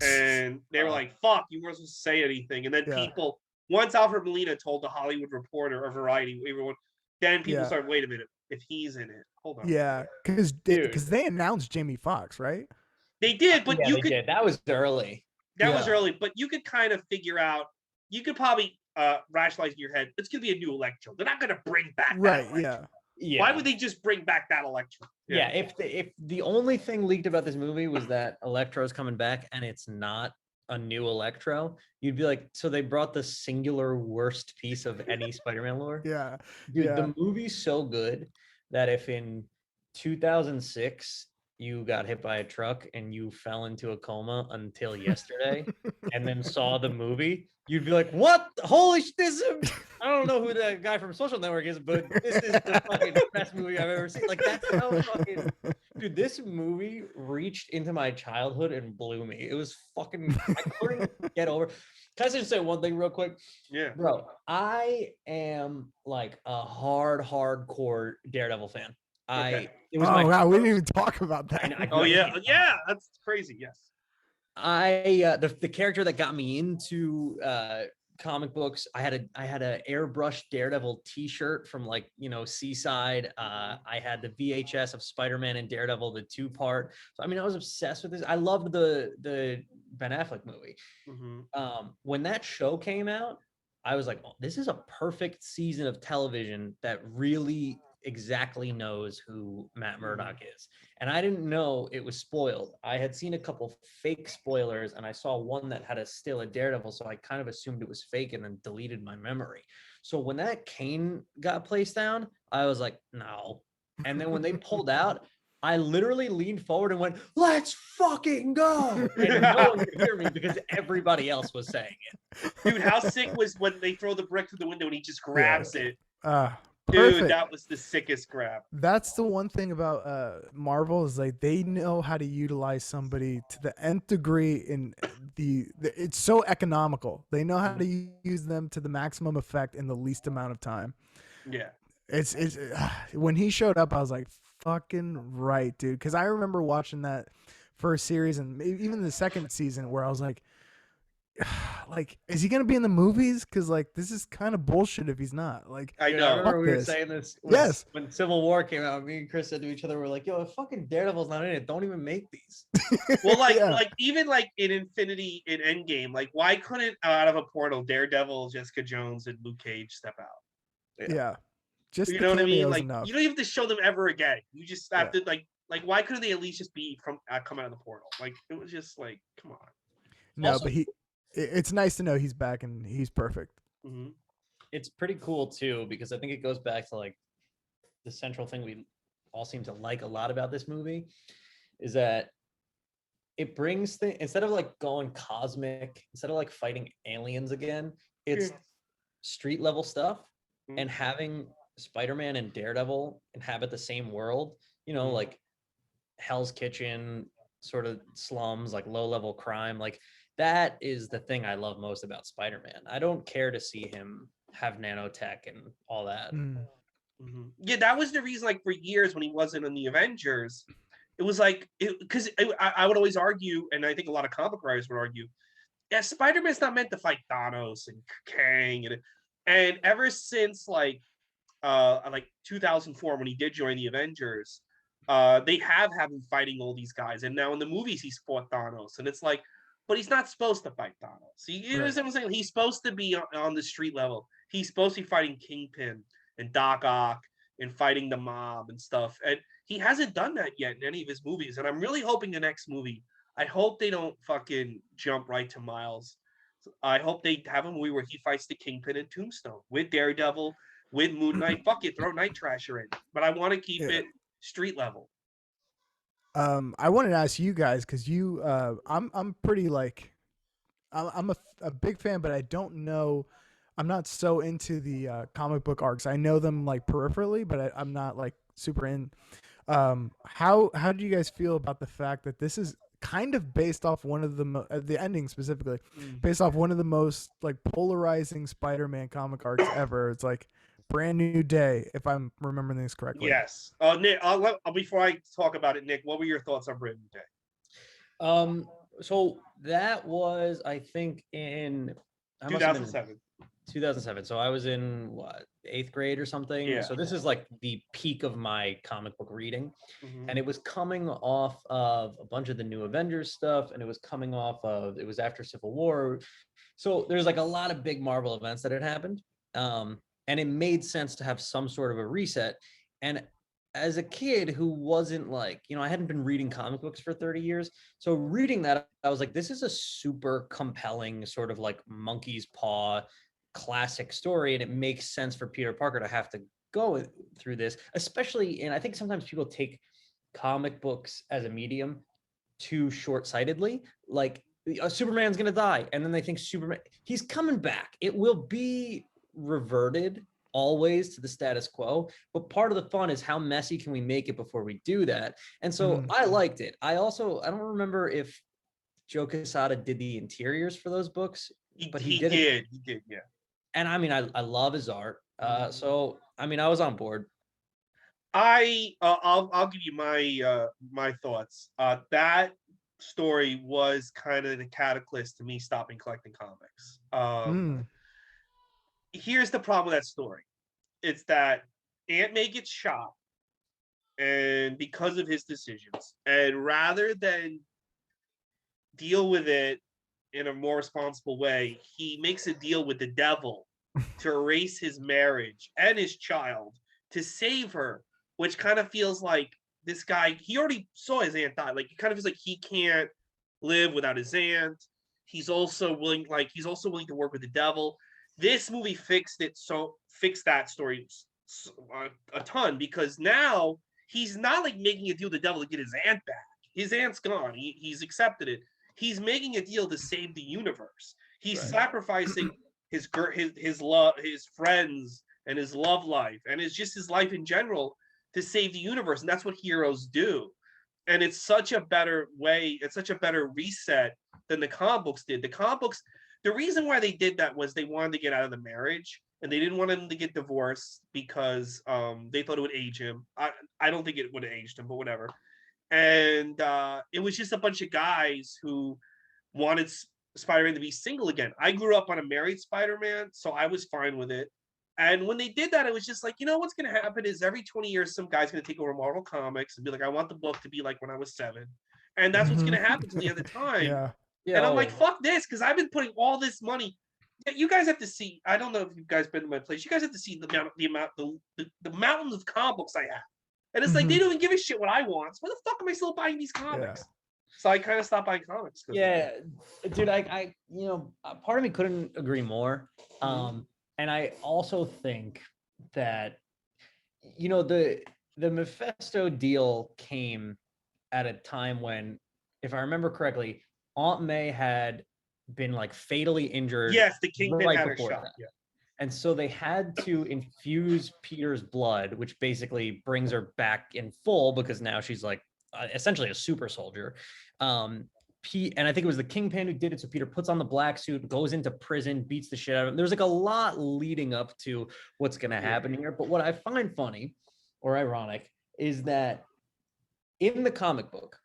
Speaker 1: And they were like, "Fuck, you weren't supposed to say anything." And then people, once Alfred Molina told the Hollywood Reporter or Variety, everyone, then people started, "Wait a minute, if he's in it, hold on."
Speaker 2: Yeah, because they announced Jamie Foxx, right?
Speaker 1: They did, but you could.
Speaker 3: Did. That was early.
Speaker 1: That was early, but you could kind of figure out. You could probably rationalize in your head, it's going to be a new Electro. They're not going to bring back that Electro.
Speaker 3: Yeah.
Speaker 1: Why would they just bring back that Electro?
Speaker 3: Yeah. If the only thing leaked about this movie was that Electro's coming back and it's not a new Electro, you'd be like, so they brought the singular worst piece of any Spider-Man lore?
Speaker 2: Yeah.
Speaker 3: Dude, the movie's so good that if in 2006 you got hit by a truck and you fell into a coma until yesterday and then saw the movie, you'd be like, what? Holy shit, I don't know who the guy from Social Network is, but this is the fucking best movie I've ever seen. Like, that's how fucking... Dude, this movie reached into my childhood and blew me. It was fucking... I couldn't get over... Can I just say one thing real quick?
Speaker 1: Yeah.
Speaker 3: Bro, I am like a hardcore Daredevil fan. It was
Speaker 2: wow, we didn't even talk about that.
Speaker 1: Yeah, that's crazy. Yes.
Speaker 3: The character that got me into comic books, I had a airbrush Daredevil t-shirt from Seaside. I had the VHS of Spider-Man and Daredevil, the 2-part. So I mean, I was obsessed with this. I loved the Ben Affleck movie. When that show came out, I was like, oh, this is a perfect season of television that really exactly knows who Matt
Speaker 1: Mm-hmm.
Speaker 3: Murdock is. And I didn't know it was spoiled. I had seen a couple fake spoilers, and I saw one that had a still of Daredevil, so I kind of assumed it was fake and then deleted my memory. So when that cane got placed down, I was like, no. And then when they pulled out, I literally leaned forward and went, let's fucking go. And no one could hear me because everybody else was saying it.
Speaker 1: Dude, how sick was when they throw the brick through the window and he just grabs it? Dude,
Speaker 2: Perfect.
Speaker 1: that was the sickest grab.
Speaker 2: That's the one thing about Marvel is like they know how to utilize somebody to the nth degree in it's so economical. They know how to use them to the maximum effect in the least amount of time.
Speaker 1: Yeah.
Speaker 2: It's when he showed up, I was like, fucking right, dude. Because I remember watching that first series and maybe even the second season where I was like, is he gonna be in the movies? Because like this is kind of bullshit if he's not. Like,
Speaker 1: I
Speaker 3: Dude,
Speaker 1: know.
Speaker 3: I remember
Speaker 2: Fuck
Speaker 3: we were
Speaker 2: this.
Speaker 3: saying this
Speaker 2: Yes.
Speaker 3: when Civil War came out. Me and Chris said to each other, we're like, yo, if fucking Daredevil's not in it, don't even make these.
Speaker 1: Well, like,
Speaker 2: Yeah.
Speaker 1: like even like in Infinity, in Endgame, like why couldn't out of a portal Daredevil, Jessica Jones, and Luke Cage step out?
Speaker 2: Yeah. Just
Speaker 1: You
Speaker 2: the
Speaker 1: know what I mean?
Speaker 2: cameos
Speaker 1: Like
Speaker 2: enough.
Speaker 1: you don't even have to show them ever again. You just have
Speaker 2: Yeah.
Speaker 1: to like why couldn't they at least just be from come out of the portal? Like it was just like, come on.
Speaker 2: No,
Speaker 3: Also-
Speaker 2: but it's nice to know he's back and he's perfect.
Speaker 1: Mhm.
Speaker 3: It's pretty cool too, because I think it goes back to like the central thing we all seem to like a lot about this movie is that it brings things instead of like going cosmic, instead of like fighting aliens again, it's
Speaker 1: Yeah.
Speaker 3: street level stuff.
Speaker 1: Mhm.
Speaker 3: And having Spider-Man and Daredevil inhabit the same world, you know,
Speaker 1: Mhm.
Speaker 3: like Hell's Kitchen, sort of slums, like low level crime, like that is the thing I love most about Spider-Man. I don't care to see him have nanotech and all that.
Speaker 2: Mm.
Speaker 1: Mhm. Yeah, that was the reason. Like for years when he wasn't in the Avengers, it was like because I would always argue, and I think a lot of comic writers would argue, yeah, Spider-Man's not meant to fight Thanos and Kang, and ever since like 2004 when he did join the Avengers, they have him fighting all these guys, and now in the movies he's fought Thanos, and it's like, but he's not supposed to fight Thanos. You know what I'm saying? He's supposed to be on the street level. He's supposed to be fighting Kingpin and Doc Ock and fighting the mob and stuff, and he hasn't done that yet in any of his movies. And I'm really hoping the next movie, I hope they don't fucking jump right to Miles. I hope they have a movie where he fights the Kingpin and Tombstone with Daredevil, with Moon Knight. Fuck it, throw Night Trasher in. But I want to keep it street level.
Speaker 2: I wanted to ask you guys because I'm pretty like, I'm a big fan, but I don't know. I'm not so into the comic book arcs. I know them like peripherally, but I'm not like super in. How do you guys feel about the fact that this is kind of based off one of the ending specifically, based off one of the most like polarizing Spider-Man comic arcs ever? It's like Brand New Day, if I'm remembering this correctly.
Speaker 1: Yes. Nick, before I talk about it, Nick, what were your thoughts on Brand New Day?
Speaker 3: So that was, I think, in
Speaker 1: 2007.
Speaker 3: 2007. So I was in what, 8th grade or something.
Speaker 1: Yeah.
Speaker 3: So this is like the peak of my comic book reading.
Speaker 1: Mhm.
Speaker 3: And it was coming off of a bunch of the new Avengers stuff, and it was coming off of, it was after Civil War. So there's like a lot of big Marvel events that had happened. And it made sense to have some sort of a reset. And as a kid who wasn't like, I hadn't been reading comic books for 30 years. So reading that, I was like, this is a super compelling sort of like monkey's paw classic story. And it makes sense for Peter Parker to have to go through this, especially, and I think sometimes people take comic books as a medium too short-sightedly. Like, Superman's gonna die, and then they think he's coming back. It will be reverted always to the status quo, but part of the fun is how messy can we make it before we do that. And so I liked it. I don't remember if Joe Quesada did the interiors for those books, but he did.
Speaker 1: He did, yeah.
Speaker 3: And I mean, I love his art. So I mean, I was on board.
Speaker 1: I'll give you my thoughts. That story was kind of the catalyst to me stopping collecting comics. Here's the problem with that story. It's that Aunt May gets shot, and because of his decisions, and rather than deal with it in a more responsible way, he makes a deal with the devil to erase his marriage and his child to save her, which kind of feels like this guy, he already saw his aunt die. Like, it kind of feels like he can't live without his aunt. He's also willing to work with the devil. This movie fixed that story a ton, because now he's not like making a deal with the devil to get his aunt back. His aunt's gone. He's accepted it. He's making a deal to save the universe. He's sacrificing his love, his friends, and his love life, and it's just his life in general to save the universe. And that's what heroes do. And it's such a better way. It's such a better reset than the comic books did. The comic books, the reason why they did that was they wanted to get out of the marriage, and they didn't want him to get divorced because they thought it would age him. I don't think it would have aged him, but whatever. And it was just a bunch of guys who wanted Spider-Man to be single again. I grew up on a married Spider-Man, so I was fine with it. And when they did that, it was just like, what's going to happen is every 20 years, some guy's going to take over Marvel Comics and be like, I want the book to be like when I was 7. And that's what's going to happen to the end of time.
Speaker 2: Yeah.
Speaker 1: And I'm like, fuck this, because I've been putting all this money. You guys have to see. I don't know if you guys been to my place. You guys have to see the mountains of comic books I have. And it's like, they don't even give a shit what I want. So why the fuck am I still buying these comics? So I kind of stopped buying comics.
Speaker 3: Yeah, dude, I part of me couldn't agree more. And I also think that, the Mephisto deal came at a time when, if I remember correctly, Aunt May had been like fatally injured.
Speaker 1: Yes, the Kingpin had her shot.
Speaker 3: Yeah. And so they had to infuse Peter's blood, which basically brings her back in full, because now she's like essentially a super soldier. And I think it was the Kingpin who did it. So Peter puts on the black suit, goes into prison, beats the shit out of him. There's like a lot leading up to what's going to happen here. But what I find funny or ironic is that in the comic book,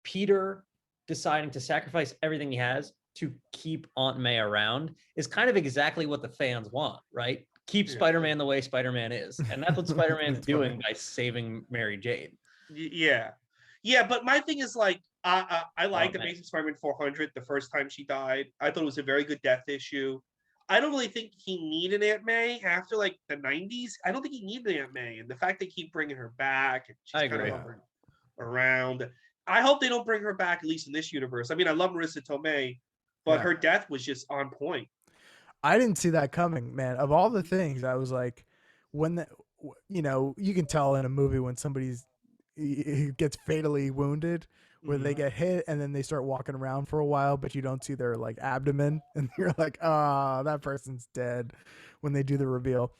Speaker 3: Peter deciding to sacrifice everything he has to keep Aunt May around is kind of exactly what the fans want, right? Keep Spider-Man the way Spider-Man is. And that's what Spider-Man's doing by saving Mary Jane.
Speaker 1: Yeah, but my thing is like, I liked Amazing Spider-Man 400 the first time she died. I thought it was a very good death issue. I don't really think he needed Aunt May after like the 90s. I don't think he needed Aunt May, and the fact they keep bringing her back and she's kind of around. I hope they don't bring her back, at least in this universe. I mean, I love Marissa Tomei, but her death was just on point.
Speaker 2: I didn't see that coming, man. Of all the things, I was like, when you can tell in a movie when somebody's he gets fatally wounded, where they get hit and then they start walking around for a while, but you don't see their like abdomen, and you're like, that person's dead when they do the reveal.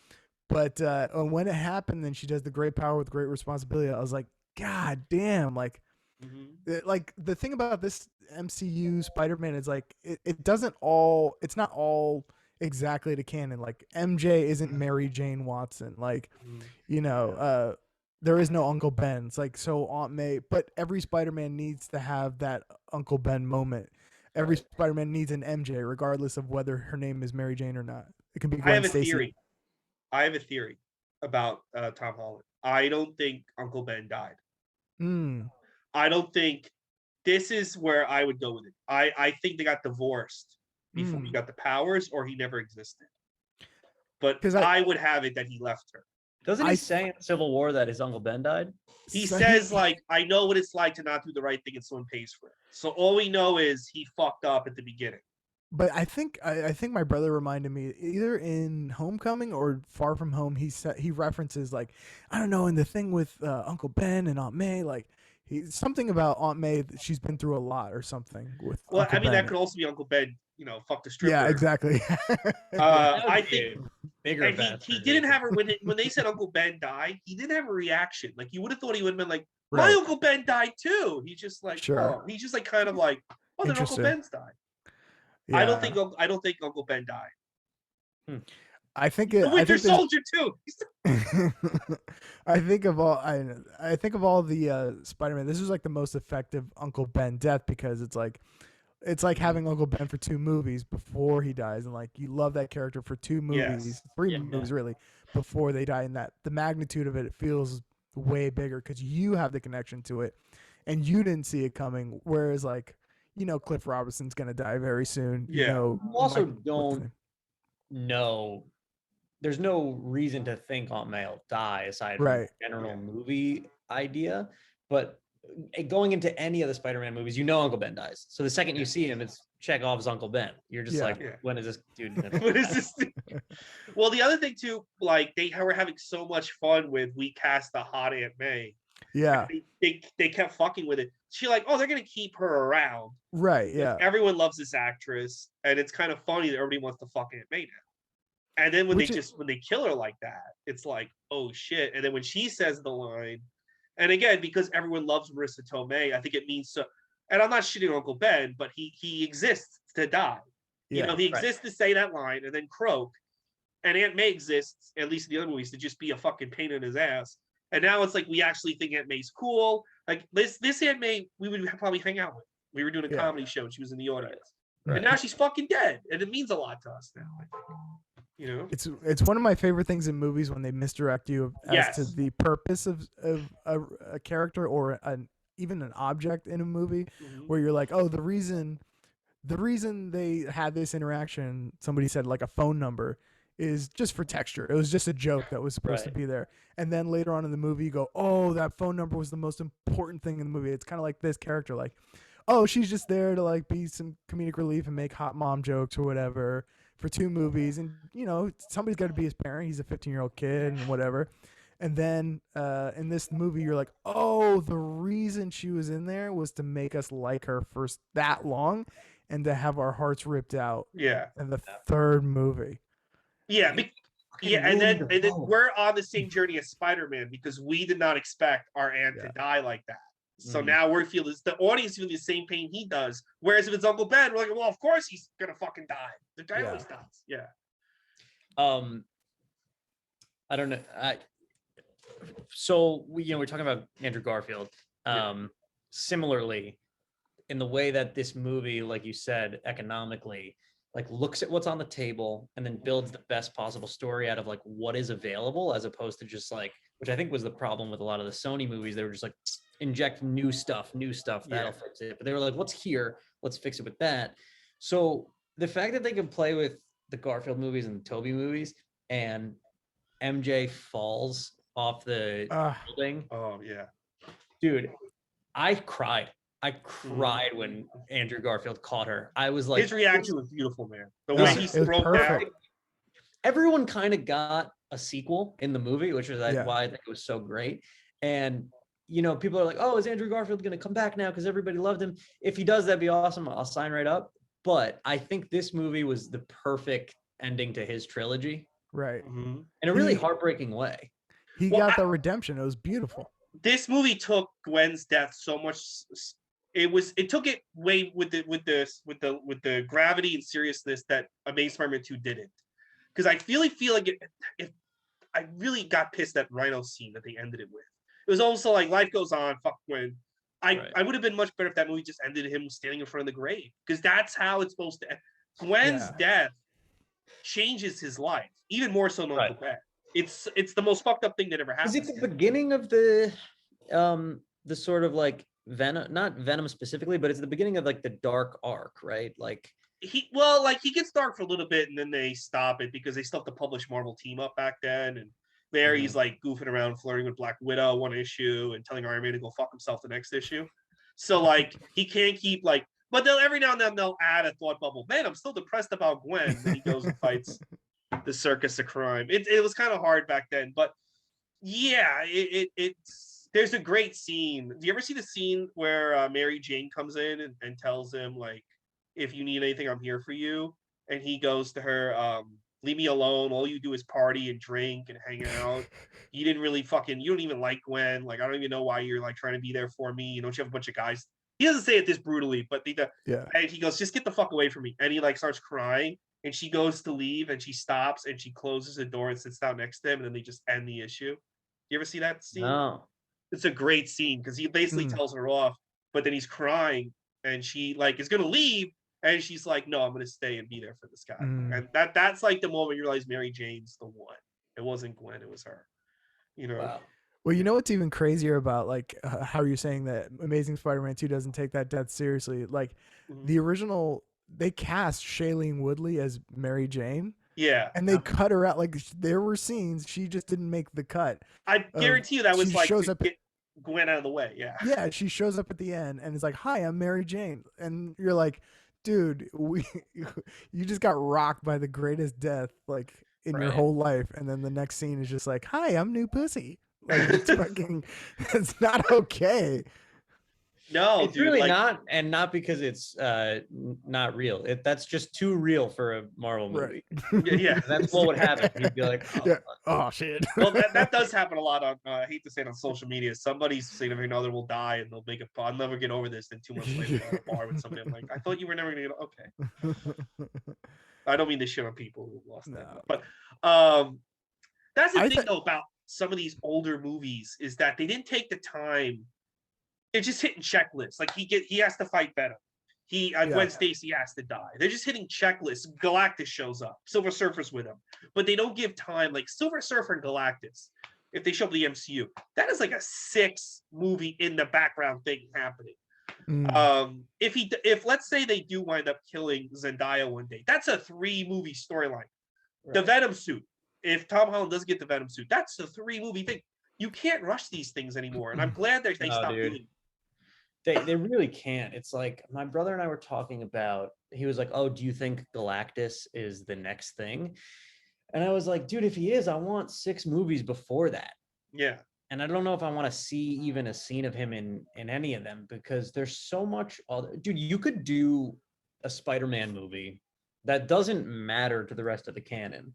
Speaker 2: But when it happened, then she does the great power with great responsibility. I was like, God damn, like, like the thing about this MCU Spider-Man is like it's not all exactly to canon. Like MJ isn't Mary Jane Watson. Like, there is no Uncle Ben. It's like, so Aunt May, but every Spider-Man needs to have that Uncle Ben moment. Every Spider-Man needs an MJ, regardless of whether her name is Mary Jane or not. It can be Gwen Stacy.
Speaker 1: I have a theory about Tom Holland. I don't think Uncle Ben died. I don't think, this is where I would go with it. I think they got divorced before he got the powers, or he never existed. But I would have it that he left her.
Speaker 3: Doesn't he say in Civil War that his Uncle Ben died?
Speaker 1: He says, like, I know what it's like to not do the right thing and someone pays for it. So all we know is he fucked up at the beginning.
Speaker 2: But I think my brother reminded me, either in Homecoming or Far From Home, he references, like, I don't know, in the thing with Uncle Ben and Aunt May, like, something about Aunt May, she's been through a lot or something with Uncle Ben.
Speaker 1: That could also be Uncle Ben, fucked a stripper.
Speaker 2: Yeah, exactly.
Speaker 1: I think
Speaker 3: bigger.
Speaker 1: And he didn't have her when they said Uncle Ben died. He didn't have a reaction. Like, you would have thought he would have been like, my Uncle Ben died too. He's just like, he's just like kind of like, oh, then Uncle Ben's died. Yeah. I don't think Uncle Ben died.
Speaker 2: I think
Speaker 1: the Winter Soldier too.
Speaker 2: I think of all the Spider-Man, this is like the most effective Uncle Ben death, because it's like having Uncle Ben for 2 movies before he dies, and like you love that character for 2 movies, 3 movies really, before they die, and that the magnitude of it feels way bigger because you have the connection to it, and you didn't see it coming. Whereas like, Cliff Robertson's gonna die very soon.
Speaker 1: Yeah.
Speaker 3: You also don't know there's no reason to think Aunt May will die aside from
Speaker 2: Right.
Speaker 3: the general movie idea. But going into any of the Spider-Man movies, you know Uncle Ben dies. So the second you see him, it's Chekhov's Uncle Ben. You're just
Speaker 2: Yeah.
Speaker 3: like,
Speaker 1: Yeah.
Speaker 3: when is this dude gonna
Speaker 1: What is
Speaker 3: die?
Speaker 1: this? Well, the other thing too, like they were having so much fun with we cast the hot Aunt May.
Speaker 2: Yeah.
Speaker 1: They kept fucking with it. She like, oh, they're gonna keep her around.
Speaker 2: Right. Yeah.
Speaker 1: Everyone loves this actress, and it's kind of funny that everybody wants to fuck Aunt May now. And then when when they kill her like that, it's like, oh shit. And then when she says the line, and again, because everyone loves Marissa Tomei, I think it means so. And I'm not shitting Uncle Ben, but he exists to die.
Speaker 2: Yeah.
Speaker 1: You know, he exists to say that line and then croak. And Aunt May exists, at least in the other movies, to just be a fucking pain in his ass. And now it's like we actually think Aunt May's cool. Like this Aunt May, we would probably hang out with. We were doing a comedy show and she was in the audience.
Speaker 2: Right.
Speaker 1: And now she's fucking dead. And it means a lot to us now, I think. You know?
Speaker 2: It's one of my favorite things in movies when they misdirect you as to the purpose of a character or even an object in a movie, where you're like, oh, the reason they had this interaction, somebody said like a phone number, is just for texture. It was just a joke that was supposed to be there. And then later on in the movie, you go, oh, that phone number was the most important thing in the movie. It's kind of like this character, like, oh, she's just there to like be some comedic relief and make hot mom jokes or whatever for 2 movies. And, you know, somebody's got to be his parent. He's a 15-year-old kid and whatever. And then in this movie, you're like, oh, the reason she was in there was to make us like her for that long and to have our hearts ripped out.
Speaker 1: Yeah.
Speaker 2: In the 3rd movie.
Speaker 1: Yeah. And then we're on the same journey as Spider-Man because we did not expect our aunt to die like that. So now we're feeling the audience feeling the same pain he does. Whereas if it's Uncle Ben, we're like, well, of course he's gonna fucking die. The guy always dies. Yeah.
Speaker 3: I don't know. So we're talking about Andrew Garfield. Similarly, in the way that this movie, like you said, economically, like looks at what's on the table and then builds the best possible story out of like what is available, as opposed to just like, which I think was the problem with a lot of the Sony movies. They were just like, inject new stuff, that'll fix it. But they were like, what's here? Let's fix it with that. So the fact that they can play with the Garfield movies and the Tobey movies, and MJ falls off the building.
Speaker 1: Oh yeah.
Speaker 3: Dude, I cried when Andrew Garfield caught her. I was like,
Speaker 1: his reaction was beautiful, man. The way he broke down.
Speaker 3: Everyone kind of got a sequel in the movie, which was why I think it was so great. And people are like, oh, is Andrew Garfield going to come back now because everybody loved him? If he does, that'd be awesome. I'll sign right up. But I think this movie was the perfect ending to his trilogy.
Speaker 2: Right.
Speaker 3: In a really heartbreaking way.
Speaker 2: He got the redemption. It was beautiful.
Speaker 1: This movie took Gwen's death so much. It took it way with the gravity and seriousness that Amazing Spider-Man 2 didn't. Because I feel like I really got pissed at Rhino scene that they ended it with. It was also like life goes on. Fuck Gwen. I would have been much better if that movie just ended him standing in front of the grave, because that's how it's supposed to end. Gwen's death changes his life even more so than Uncle Ben. It's the most fucked up thing that ever happened.
Speaker 3: Is it the beginning of the sort of like Venom, not Venom specifically, but it's the beginning of like the dark arc, right? Like
Speaker 1: he gets dark for a little bit and then they stop it because they still have to publish Marvel Team Up back then, and there he's like goofing around, flirting with Black Widow one issue and telling Iron Man to go fuck himself the next issue. So like he can't keep like, but they'll every now and then they'll add a thought bubble. Man, I'm still depressed about Gwen. And he goes and fights the circus of crime. It was kind of hard back then, but yeah, it's there's a great scene. Do you ever see the scene where Mary Jane comes in and tells him like, if you need anything, I'm here for you. And he goes to her, leave me alone. All you do is party and drink and hang out. You didn't really you don't even like Gwen. Like, I don't even know why you're like trying to be there for me. You don't you have a bunch of guys. He doesn't say it this brutally, but and he goes, just get the fuck away from me. And he like starts crying, and she goes to leave and she stops and she closes the door and sits down next to him, and then they just end the issue. You ever see that scene?
Speaker 3: No.
Speaker 1: It's a great scene because he basically tells her off, but then he's crying and she like is gonna leave. And she's like, no, I'm going to stay and be there for this guy. And that's like the moment you realize Mary Jane's the one. It wasn't Gwen, it was her. You know?
Speaker 3: Wow.
Speaker 2: Well, you know what's even crazier about like how you're saying that Amazing Spider-Man 2 doesn't take that death seriously? Like the original, they cast Shailene Woodley as Mary Jane,
Speaker 1: Yeah.
Speaker 2: And they cut her out. Like there were scenes she just didn't make the cut.
Speaker 1: I guarantee you that was
Speaker 2: She
Speaker 1: like
Speaker 2: shows
Speaker 1: to
Speaker 2: up.
Speaker 1: get Gwen out of the way. Yeah.
Speaker 2: Yeah, she shows up at the end and is like, "Hi, I'm Mary Jane," and you're like, "Dude, you just got rocked by the greatest death like in your
Speaker 3: Right.
Speaker 2: whole life," and then the next scene is just like, "Hi, I'm new pussy." Like it's fucking, it's not okay.
Speaker 1: No,
Speaker 3: It's
Speaker 1: dude.
Speaker 3: really
Speaker 1: Like,
Speaker 3: not, and not because it's not real. That's just too real for a Marvel
Speaker 2: Right.
Speaker 3: movie.
Speaker 1: yeah.
Speaker 3: That's what would happen. You'd be like, oh,
Speaker 2: Yeah.
Speaker 3: fuck.
Speaker 2: Oh shit.
Speaker 1: Well, that does happen a lot on. I hate to say it on social media. Somebody's significant other will die, and they'll make a. I'll never get over this. Then 2 months later, they're at a bar with somebody. I'm like, I thought you were never gonna get. Okay. I don't mean to shit on people who lost
Speaker 2: No.
Speaker 1: that, but that's the
Speaker 2: I
Speaker 1: thing
Speaker 2: th-
Speaker 1: though about some of these older movies is that they didn't take the time. They're just hitting checklists. Like he has to fight Venom. Gwen Stacy has to die. They're just hitting checklists. Galactus shows up. Silver Surfer's with him, but they don't give time. Like Silver Surfer and Galactus, if they show up the MCU, that is like a 6-movie in the background thing happening. If let's say they do wind up killing Zendaya one day, that's a 3-movie storyline. Right. The Venom suit. If Tom Holland doesn't get the Venom suit, that's a 3-movie thing. You can't rush these things anymore, and I'm glad they stopped doing it.
Speaker 3: They really can't. It's like my brother and I were talking about, he was like, oh, do you think Galactus is the next thing? And I was like, dude, if he is, I want 6 movies before that.
Speaker 1: Yeah.
Speaker 3: And I don't know if I want to see even a scene of him in any of them, because there's so much other. Dude, you could do a Spider-Man movie that doesn't matter to the rest of the canon.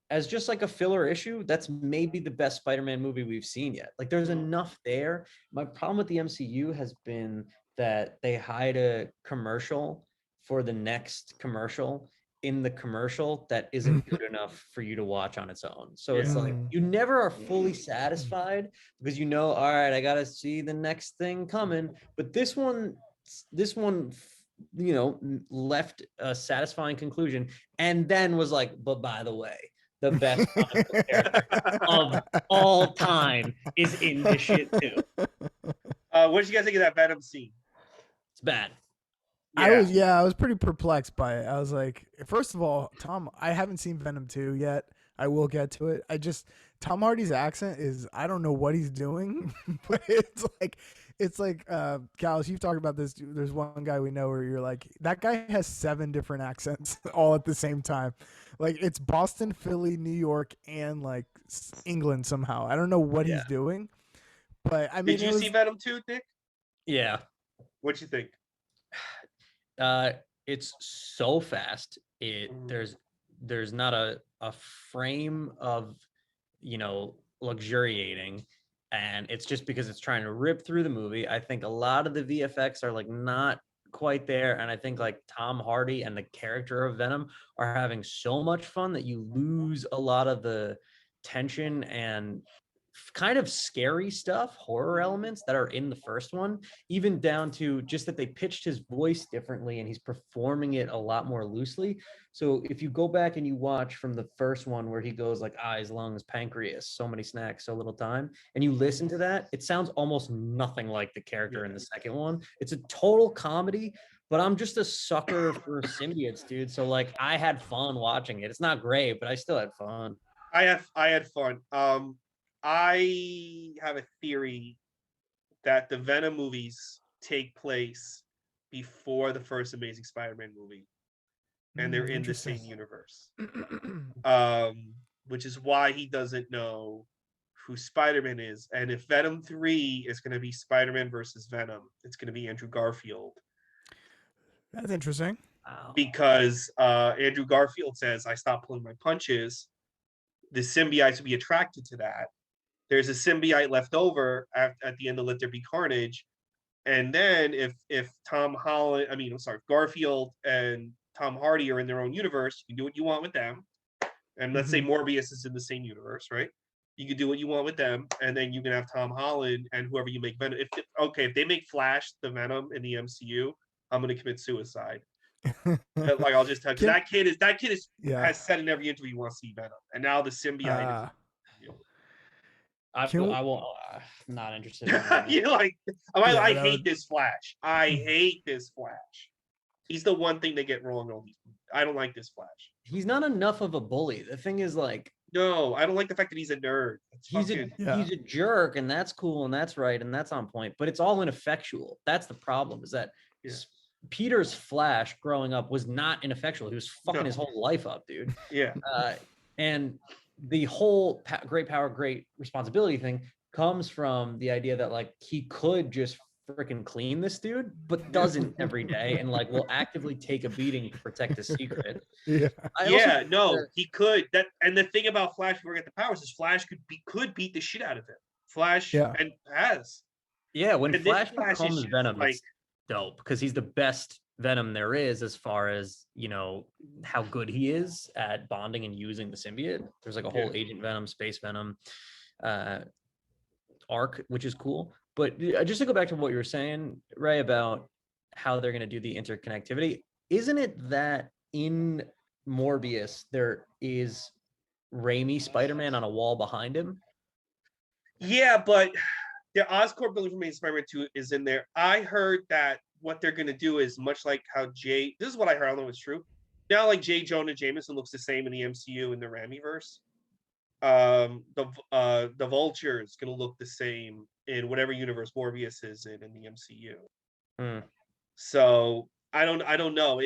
Speaker 3: As just like a filler issue, that's maybe the best Spider-Man movie we've seen yet. Like there's enough there. My problem with the MCU has been that they hide a commercial for the next commercial in the commercial that isn't good enough for you to watch on its own. So it's like you never are fully satisfied because all right, I gotta see the next thing coming. But this one left a satisfying conclusion and then was like, but by the way, the best character of all time is in this shit too.
Speaker 1: What did you guys think of that Venom scene?
Speaker 3: It's bad.
Speaker 2: I was pretty perplexed by it. I was like, first of all, Tom, I haven't seen Venom 2 yet. I will get to it. Tom Hardy's accent is, I don't know what he's doing, but it's like Callas, you've talked about this. There's one guy we know where you're like, that guy has 7 different accents all at the same time. Like it's Boston, Philly, New York, and like England somehow. I don't know what he's doing, but I mean,
Speaker 1: did you see Venom 2, Nick?
Speaker 3: Yeah.
Speaker 1: What'd you think?
Speaker 3: It's so fast. There's not a frame of luxuriating, and it's just because it's trying to rip through the movie. I think a lot of the VFX are like not quite there, and I think like Tom Hardy and the character of Venom are having so much fun that you lose a lot of the tension and kind of scary stuff, horror elements that are in the first one, even down to just that they pitched his voice differently and he's performing it a lot more loosely. So if you go back and you watch from the first one where he goes like eyes, lungs, pancreas, so many snacks, so little time, and you listen to that, it sounds almost nothing like the character in the second one. It's a total comedy, but I'm just a sucker for symbiotes, dude. So like I had fun watching it. It's not great, but I still had fun.
Speaker 1: I had fun. I have a theory that the Venom movies take place before the first Amazing Spider-Man movie, and they're in the same universe. Which is why he doesn't know who Spider-Man is. And if Venom 3 is going to be Spider-Man versus Venom, it's going to be Andrew Garfield.
Speaker 2: That's interesting.
Speaker 1: Because Andrew Garfield says, I stopped pulling my punches. The symbiotes would be attracted to that. There's a symbiote left over at the end of Let There Be Carnage. And then if Garfield and Tom Hardy are in their own universe, you can do what you want with them. And let's say Morbius is in the same universe, right? You can do what you want with them, and then you can have Tom Holland and whoever you make Venom. If they make Flash the Venom in the MCU, I'm going to commit suicide. Like I'll just tell you, that kid has said in every interview he wants to see Venom, and now the symbiote.
Speaker 3: I won't. Not interested. In
Speaker 1: You're like, I hate this Flash. I hate this Flash. He's the one thing they get wrong. I don't like this Flash.
Speaker 3: he's not enough of a bully. The thing is, like,
Speaker 1: No, I don't like the fact that he's a nerd. It's
Speaker 3: he's
Speaker 1: fucking,
Speaker 3: he's a jerk, and that's cool, and that's right, and that's on point. But it's all ineffectual. That's the problem. Is that
Speaker 1: Yeah.
Speaker 3: Peter's Flash growing up was not ineffectual. He was fucking
Speaker 1: No.
Speaker 3: his whole life up, dude.
Speaker 1: yeah.
Speaker 3: And the whole great power, great responsibility thing comes from the idea that like he could just freaking clean this dude, but doesn't every day, and like will actively take a beating to protect his secret.
Speaker 2: Yeah.
Speaker 1: Yeah, no, he could. That and the thing about Flash, before we get the powers, is Flash could beat the shit out of him. Flash and has.
Speaker 3: Yeah, when
Speaker 1: And
Speaker 3: Flash
Speaker 1: Flash
Speaker 3: becomes
Speaker 1: is
Speaker 3: Venom,
Speaker 1: like,
Speaker 3: it's dope because he's the best Venom there is as far as, you know, how good he is at bonding and using the symbiote. There's like a whole Agent Venom, Space Venom arc, which is cool. But just to go back to what you were saying, Ray, about how they're going to do the interconnectivity, isn't it that in Morbius there is Raimi Spider-Man on a wall behind him?
Speaker 1: yeah, but the Oscorp building from Spider-Man 2 is in there. I heard that what they're gonna do is much like how this is what I heard, I don't know if it's true. Now, like J. Jonah Jameson looks the same in the MCU in the Raimiverse. The Vulture is gonna look the same in whatever universe Morbius is in the MCU. So I don't know.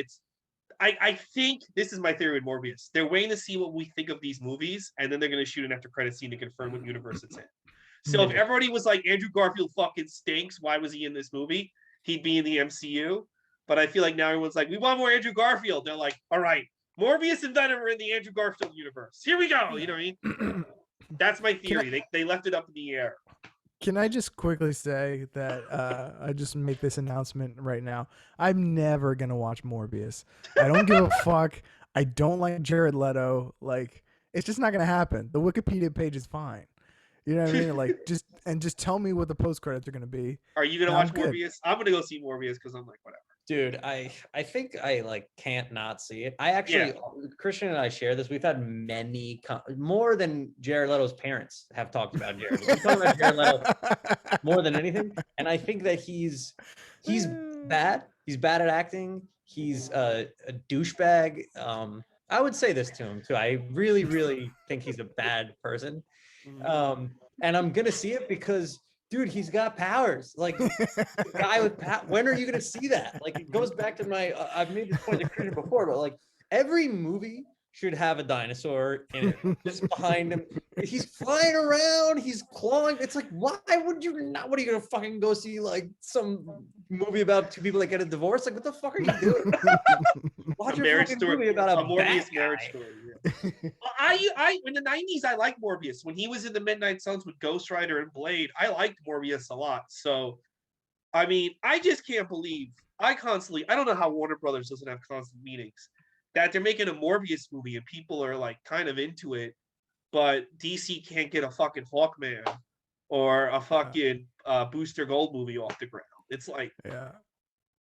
Speaker 1: I think this is my theory with Morbius. They're waiting to see what we think of these movies, and then they're gonna shoot an after credit scene to confirm what universe it's in. So if everybody was like, Andrew Garfield fucking stinks, why was he in this movie? He'd be in the MCU. But I feel like now everyone's like, we want more Andrew Garfield. They're like, all right, Morbius and Venom are in the Andrew Garfield universe. Here we go. You know what I mean? That's my theory. They left it up in the air.
Speaker 2: Can I just quickly say that I just make this announcement right now? I'm never gonna watch Morbius. I don't give a fuck. I don't like Jared Leto. Like, it's just not gonna happen. The Wikipedia page is fine. You know what I mean? Like, just tell me what the post credits are gonna be.
Speaker 1: Are you gonna watch Morbius? I'm gonna go see Morbius because I'm like, whatever.
Speaker 3: Dude, I think I like can't not see it. I actually, Christian and I share this. We've had many, more than Jared Leto's parents have talked about Jared. We've talked about Jared Leto more than anything, and I think that he's bad. He's bad at acting. He's a douchebag. I would say this to him too. I really, really think he's a bad person. And I'm gonna see it because, dude, he's got powers. Like, guy with when are you gonna see that? Like, it goes back to my I've made this point to Christian before, but like every movie should have a dinosaur in it, just behind him. He's flying around, he's clawing. It's like, why would you not? What are you gonna fucking go see like some movie about two people that get a divorce? Like, what the fuck are you doing? Watch a
Speaker 1: marriage
Speaker 3: fucking
Speaker 1: story,
Speaker 3: movie about a
Speaker 1: Morbius marriage
Speaker 3: guy.
Speaker 1: story. Yeah. I in the 90s I liked Morbius. When he was in the Midnight Suns with Ghost Rider and Blade, I liked Morbius a lot. So I mean, I just can't believe I don't know how Warner Brothers doesn't have constant meetings, that they're making a Morbius movie and people are like kind of into it, but DC can't get a fucking Hawkman or a fucking Booster Gold movie off the ground. It's like,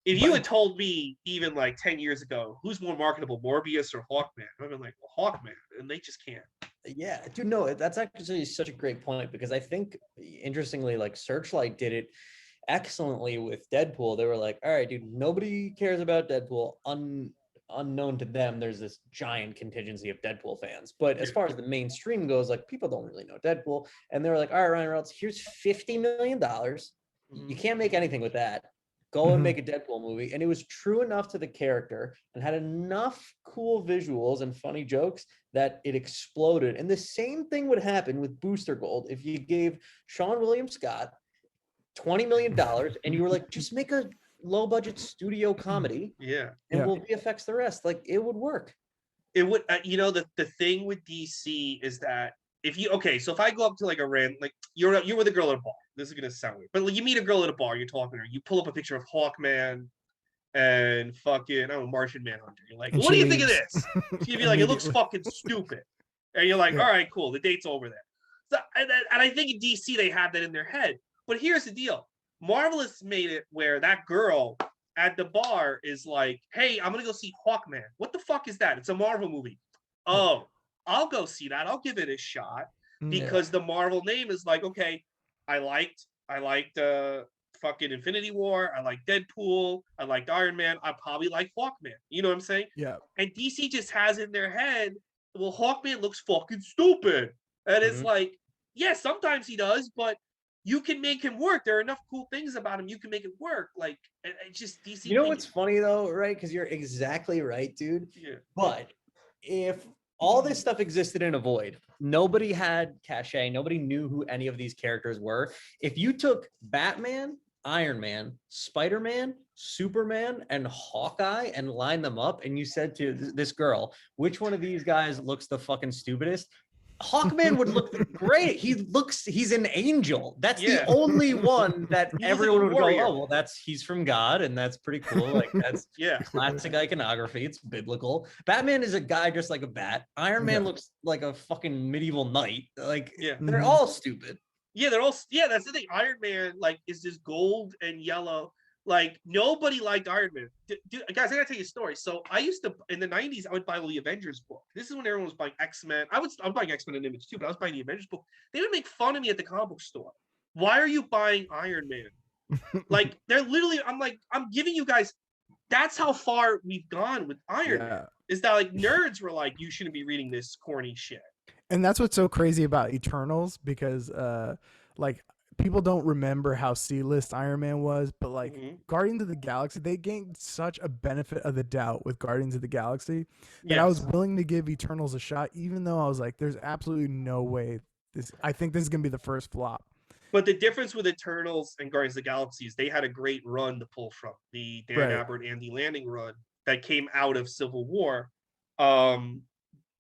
Speaker 1: if you had told me even like 10 years ago, who's more marketable, Morbius or Hawkman? I've been like, well, Hawkman, and they just can't.
Speaker 3: Yeah, dude, no, that's actually such a great point because I think, interestingly, like Searchlight did it excellently with Deadpool. They were like, all right, dude, nobody cares about Deadpool. Unknown to them, there's this giant contingency of Deadpool fans. But as far as the mainstream goes, like, people don't really know Deadpool. And they were like, all right, Ryan Reynolds, here's $50 million. You can't make anything with that. Go and make a Deadpool movie. And it was true enough to the character and had enough cool visuals and funny jokes that it exploded. And the same thing would happen with Booster Gold if you gave Sean William Scott $20 million and you were like, just make a low budget studio comedy. And we'll VFX the rest. Like, it would work.
Speaker 1: It would, the thing with DC is that if I go up to like a random, like you're with a girl at a bar. This is gonna sound weird, but like, you meet a girl at a bar, you're talking to her, you pull up a picture of Hawkman and fucking, I don't know, Martian Manhunter. You're like, well, what do you think of this? She'd be like, it looks fucking stupid. And you're like, all right, cool, the date's over there. So, and I think in DC they have that in their head. But here's the deal. Marvel has made it where that girl at the bar is like, hey, I'm gonna go see Hawkman. What the fuck is that? It's a Marvel movie. Oh, I'll go see that. I'll give it a shot. Because the Marvel name is like, okay, I liked fucking Infinity War. I liked Deadpool. I liked Iron Man. I probably like Hawkman. You know what I'm saying?
Speaker 2: Yeah.
Speaker 1: And DC just has in their head, well, Hawkman looks fucking stupid. And it's like, yeah, sometimes he does, but you can make him work. There are enough cool things about him. You can make it work. Like, it just DC.
Speaker 3: You know what's funny though, right? Because you're exactly right, dude.
Speaker 1: Yeah.
Speaker 3: But if all this stuff existed in a void, nobody had cachet, nobody knew who any of these characters were. If you took Batman, Iron Man, Spider-Man, Superman, and Hawkeye and lined them up, and you said to this girl, which one of these guys looks the fucking stupidest? Hawkman would look great. He's an angel. That's the only one that everyone would go, oh, well, he's from God, and that's pretty cool. Like, that's classic iconography. It's biblical. Batman is a guy just like a bat. Iron Man looks like a fucking medieval knight. Like, they're all stupid.
Speaker 1: Yeah, they're all. Yeah, that's the thing. Iron Man, like, is just gold and yellow. Like, nobody liked Iron Man. Dude, guys, I gotta tell you a story. So I used to, in the 90s, I would buy the Avengers book. This is when everyone was buying X-Men. I was buying X-Men and Image too, but I was buying the Avengers book. They would make fun of me at the comic book store. Why are you buying Iron Man? Like, they're literally, I'm giving you guys, that's how far we've gone with Iron Man. Is that, like, nerds were like, you shouldn't be reading this corny shit.
Speaker 2: And that's what's so crazy about Eternals, because like, people don't remember how C-list Iron Man was, but like Guardians of the Galaxy, they gained such a benefit of the doubt with Guardians of the Galaxy that I was willing to give Eternals a shot, even though I was like, there's absolutely no way I think this is gonna be the first flop.
Speaker 1: But the difference with Eternals and Guardians of the Galaxy is they had a great run to pull from, the Dan Abbott, Andy Landing run that came out of Civil War.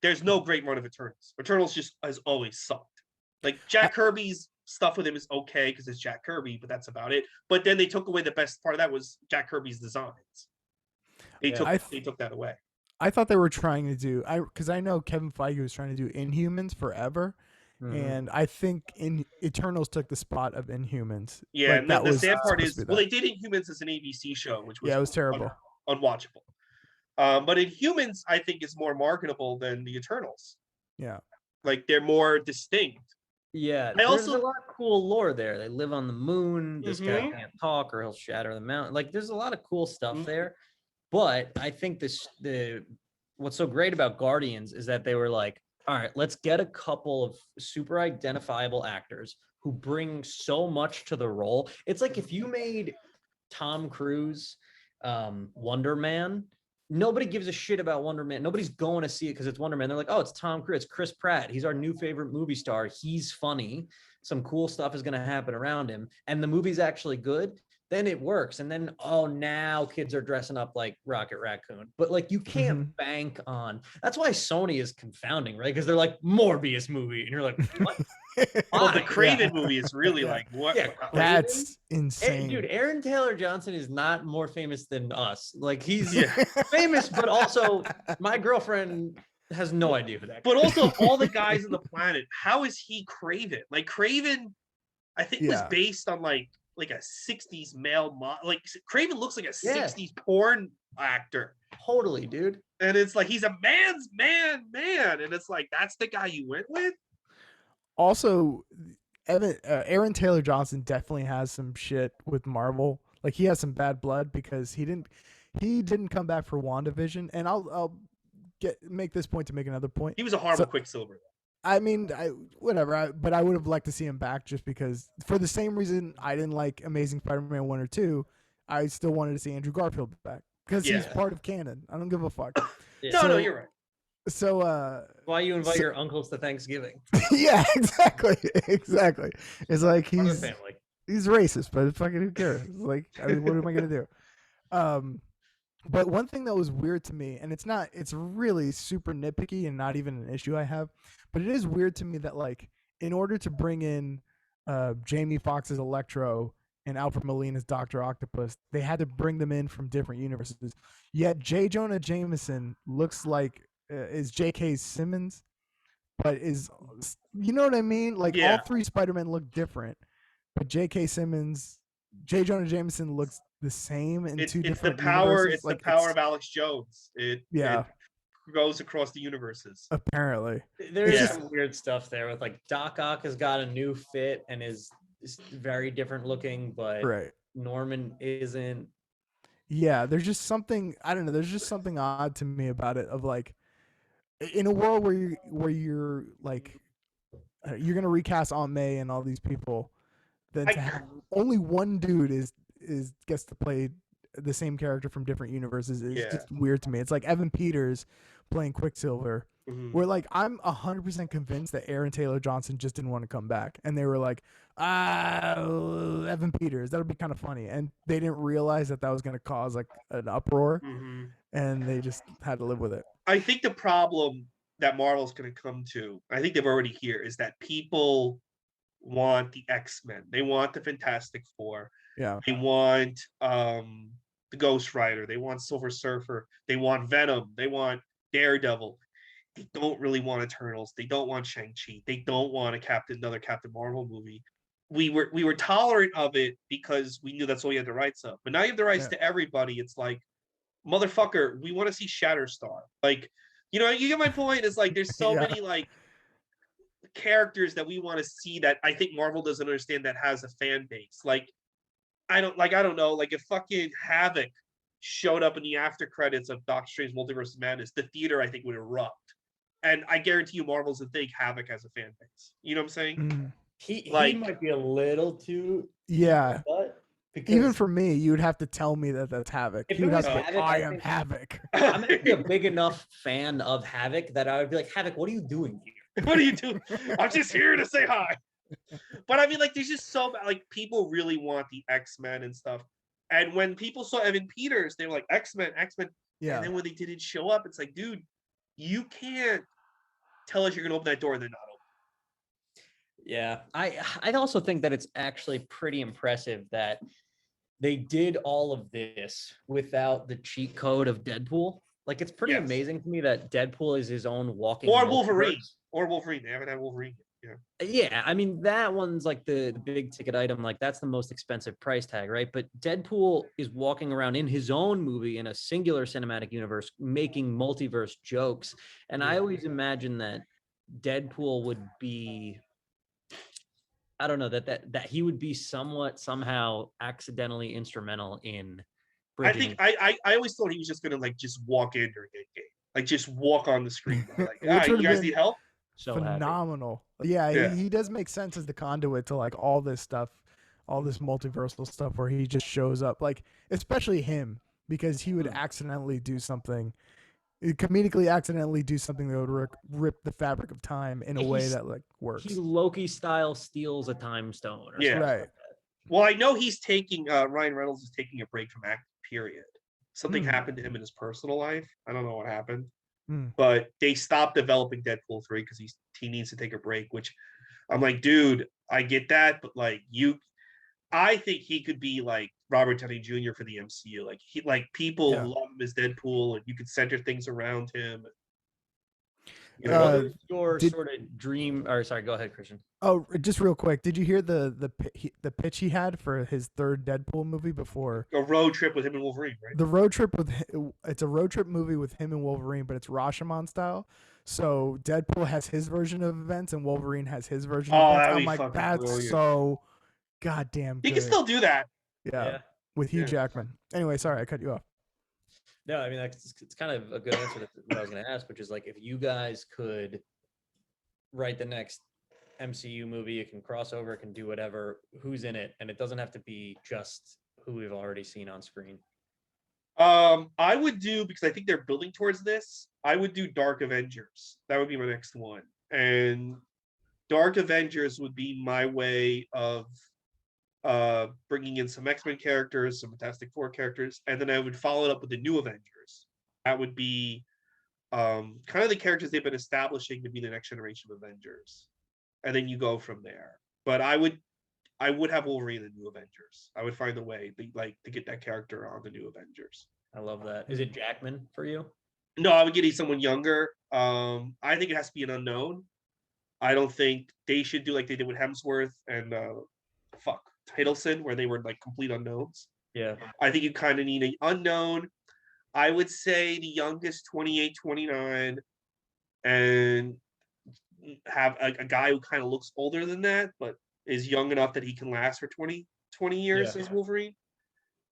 Speaker 1: There's no great run of Eternals. Eternals just has always sucked. Like, Jack Kirby's stuff with him is okay because it's Jack Kirby, but that's about it. But then they took away the best part of that was Jack Kirby's designs. They took that away.
Speaker 2: I thought they were trying to do, because I know Kevin Feige was trying to do Inhumans forever, and I think Eternals took the spot of Inhumans.
Speaker 1: Yeah, like, and the sad part is, well, they did Inhumans as an ABC show, which was
Speaker 2: it was terrible,
Speaker 1: unwatchable. But Inhumans, I think, is more marketable than the Eternals.
Speaker 2: Yeah,
Speaker 1: like, they're more distinct.
Speaker 3: Yeah, there's a lot of cool lore there. They live on the moon. This guy can't talk or he'll shatter the mountain. Like, there's a lot of cool stuff there. But I think what's so great about Guardians is that they were like, all right, let's get a couple of super identifiable actors who bring so much to the role. It's like if you made Tom Cruise Wonder Man, nobody gives a shit about Wonder Man. Nobody's going to see it because it's Wonder Man. They're like, oh, it's Tom Cruise, it's Chris Pratt. He's our new favorite movie star. He's funny. Some cool stuff is going to happen around him. And the movie's actually good. Then it works. And then, oh, now kids are dressing up like Rocket Raccoon. But like, you can't bank on. That's why Sony is confounding, right? Because they're like, Morbius movie. And you're like, what?
Speaker 1: Well, the Craven movie is really like, what?
Speaker 3: Yeah,
Speaker 2: that's insane.
Speaker 3: Dude, Aaron Taylor Johnson is not more famous than us. Like, he's famous, but also my girlfriend has no idea who that guy
Speaker 1: is. But also, all the guys on the planet, how is he Craven? Like, Craven, I think, was based on like a 60s male like, Craven looks like a 60s porn actor.
Speaker 3: Totally, dude.
Speaker 1: And it's like, he's a man's man. And it's like, that's the guy you went with?
Speaker 2: Also, Aaron Taylor Johnson definitely has some shit with Marvel. Like, he has some bad blood because he didn't come back for WandaVision. And I'll make this point to make another point.
Speaker 1: He was a horrible Quicksilver.
Speaker 2: I mean, whatever. But I would have liked to see him back just because, for the same reason I didn't like Amazing Spider-Man 1 or 2, I still wanted to see Andrew Garfield back because he's part of canon. I don't give a fuck.
Speaker 1: No, you're right.
Speaker 2: So
Speaker 3: why you invite your uncles to Thanksgiving?
Speaker 2: Yeah, exactly. It's like he's racist, but fucking who cares? Like, I mean, what am I gonna do? But one thing that was weird to me, and it's really super nitpicky and not even an issue I have, but it is weird to me that, like, in order to bring in Jamie Foxx's Electro and Alfred Molina's Dr. Octopus, they had to bring them in from different universes. Yet J. Jonah Jameson looks like is J.K. Simmons, but is, you know what I mean? Like, all three Spider-Men look different, but J. Jonah Jameson looks the same in two different universes.
Speaker 1: It's like, the power of Alex Jones. It goes across the universes.
Speaker 2: Apparently.
Speaker 3: There's some weird stuff there with, like, Doc Ock has got a new fit and is very different looking, but Norman isn't.
Speaker 2: Yeah, there's just something, I don't know, there's just something odd to me about it, of like, in a world where you're like, you're gonna recast Aunt May and all these people, then to
Speaker 1: I
Speaker 2: have only one dude is gets to play the same character from different universes is
Speaker 1: Yeah.
Speaker 2: just weird to me. It's like Evan Peters playing Quicksilver,
Speaker 1: Mhm.
Speaker 2: where like I'm 100% convinced that Aaron Taylor Johnson just didn't want to come back, and they were like, Evan Peters, that'll be kind of funny, and they didn't realize that that was gonna cause like an uproar,
Speaker 1: Mhm.
Speaker 2: and they just had to live with it.
Speaker 1: I think the problem that Marvel's going to come to, I think they've already here, is that people want the X-Men. They want the Fantastic Four.
Speaker 2: Yeah,
Speaker 1: They want the Ghost Rider. They want Silver Surfer. They want Venom. They want Daredevil. They don't really want Eternals. They don't want Shang-Chi. They don't want another Captain Marvel movie. We were tolerant of it because we knew that's all you had the rights of. But now you have the rights
Speaker 2: Yeah.
Speaker 1: to everybody. It's like, motherfucker, we want to see Shatterstar. Like, you get my point. It's like there's so
Speaker 2: Yeah.
Speaker 1: many like characters that we want to see that I think Marvel doesn't understand that has a fan base. Like, I don't know. Like if fucking Havoc showed up in the after credits of Doctor Strange Multiverse of Madness, the theater I think would erupt. And I guarantee you Marvel's would think Havoc has a fan base. You know what I'm saying?
Speaker 2: Mhm.
Speaker 3: He
Speaker 1: Like,
Speaker 3: might be a little too.
Speaker 2: Yeah.
Speaker 3: But
Speaker 2: Even
Speaker 3: because
Speaker 2: for me, you would have to tell me that that's Havoc.
Speaker 3: if
Speaker 2: You
Speaker 3: it
Speaker 2: would have
Speaker 3: was
Speaker 2: to
Speaker 3: Havoc,
Speaker 2: go, I
Speaker 3: I
Speaker 2: am
Speaker 3: think
Speaker 2: Havoc.
Speaker 3: I'm actually a big enough fan of Havoc that I would be like, Havoc, what are you doing here?
Speaker 1: what are you doing? I'm just here to say hi. But I mean, like, there's just so like people really want the X-Men and stuff. And when people saw Evan Peters, they were like, X-Men, X-Men.
Speaker 2: Yeah.
Speaker 1: And then when they didn't show up, it's like, dude, you can't tell us you're gonna open that door and then not open.
Speaker 3: Yeah, I also think that it's actually pretty impressive that they did all of this without the cheat code of Deadpool. Like, it's pretty
Speaker 1: Yes.
Speaker 3: amazing to me that Deadpool is his own walking
Speaker 1: Or Wolverine.
Speaker 3: multiverse.
Speaker 1: Or Wolverine. They haven't had Wolverine yet. Yeah.
Speaker 3: Yeah, I mean, that one's like the big ticket item. Like, that's the most expensive price tag, right? But Deadpool is walking around in his own movie in a singular cinematic universe, making multiverse jokes. And I always imagine that Deadpool would be, I don't know, that he would be somehow accidentally instrumental in
Speaker 1: I
Speaker 3: bridging.
Speaker 1: think I always thought he was just gonna like just walk in during a game. Like just walk on the screen. Like,
Speaker 2: Which
Speaker 1: you
Speaker 2: would've
Speaker 1: guys
Speaker 2: been
Speaker 1: need help?
Speaker 3: so happy.
Speaker 2: phenomenal. Yeah,
Speaker 1: Yeah.
Speaker 2: he does make sense as the conduit to like all this stuff, all this multiversal stuff where he just shows up. Like, especially him, because he would accidentally do something, comedically accidentally do something that would rip the fabric of time in a way that like works.
Speaker 3: He Loki style steals a time stone. Or
Speaker 1: Yeah.
Speaker 3: something
Speaker 2: Right.
Speaker 3: like that.
Speaker 1: Well, I know he's taking Ryan Reynolds is taking a break from acting, period. Something
Speaker 2: Hmm.
Speaker 1: happened to him in his personal life. I don't know what happened.
Speaker 2: Hmm.
Speaker 1: But they stopped developing Deadpool 3 because he needs to take a break, which I'm like, dude, I get that, but like I think he could be like Robert Downey Jr. for the MCU. Like people
Speaker 2: Yeah.
Speaker 1: love him as Deadpool, and you could center things around him. You
Speaker 3: What
Speaker 1: know?
Speaker 3: is your
Speaker 2: did-
Speaker 3: sort of dream? Or sorry, go ahead, Christian.
Speaker 2: Oh, just real quick, did you hear the pitch he had for his third Deadpool movie before?
Speaker 1: A road trip with him and Wolverine, right?
Speaker 2: The road trip it's a road trip movie with him and Wolverine, but it's Rashomon style. So Deadpool has his version of events and Wolverine has his version of
Speaker 1: Oh,
Speaker 2: events.
Speaker 1: that'd
Speaker 2: I'm
Speaker 1: be
Speaker 2: like,
Speaker 1: fucking
Speaker 2: that's
Speaker 1: brilliant.
Speaker 2: so goddamn
Speaker 1: He
Speaker 2: good.
Speaker 1: can still do that.
Speaker 2: Yeah, with Hugh
Speaker 1: Yeah.
Speaker 2: Jackman. Anyway, sorry, I cut you off.
Speaker 3: No, I mean, it's kind of a good answer to what I was going to ask, which is like, if you guys could write the next MCU movie, it can cross over, it can do whatever, who's in it, and it doesn't have to be just who we've already seen on screen.
Speaker 1: I would do, because I think they're building towards this, I would do Dark Avengers. That would be my next one. And Dark Avengers would be my way of bringing in some X-Men characters, some Fantastic Four characters, and then I would follow it up with the New Avengers. That would be kind of the characters they've been establishing to be the next generation of Avengers. And then you go from there. But I would have Wolverine in the New Avengers. I would find a way to get that character on the New Avengers.
Speaker 3: I love that. Is it Jackman for you?
Speaker 1: No, I would get someone younger. I think it has to be an unknown. I don't think they should do like they did with Hemsworth and Hiddleston, where they were like complete unknowns.
Speaker 3: Yeah.
Speaker 1: I think you kind of need an unknown. I would say the youngest 28, 29, and have a guy who kind of looks older than that, but is young enough that he can last for 20 20 years as Wolverine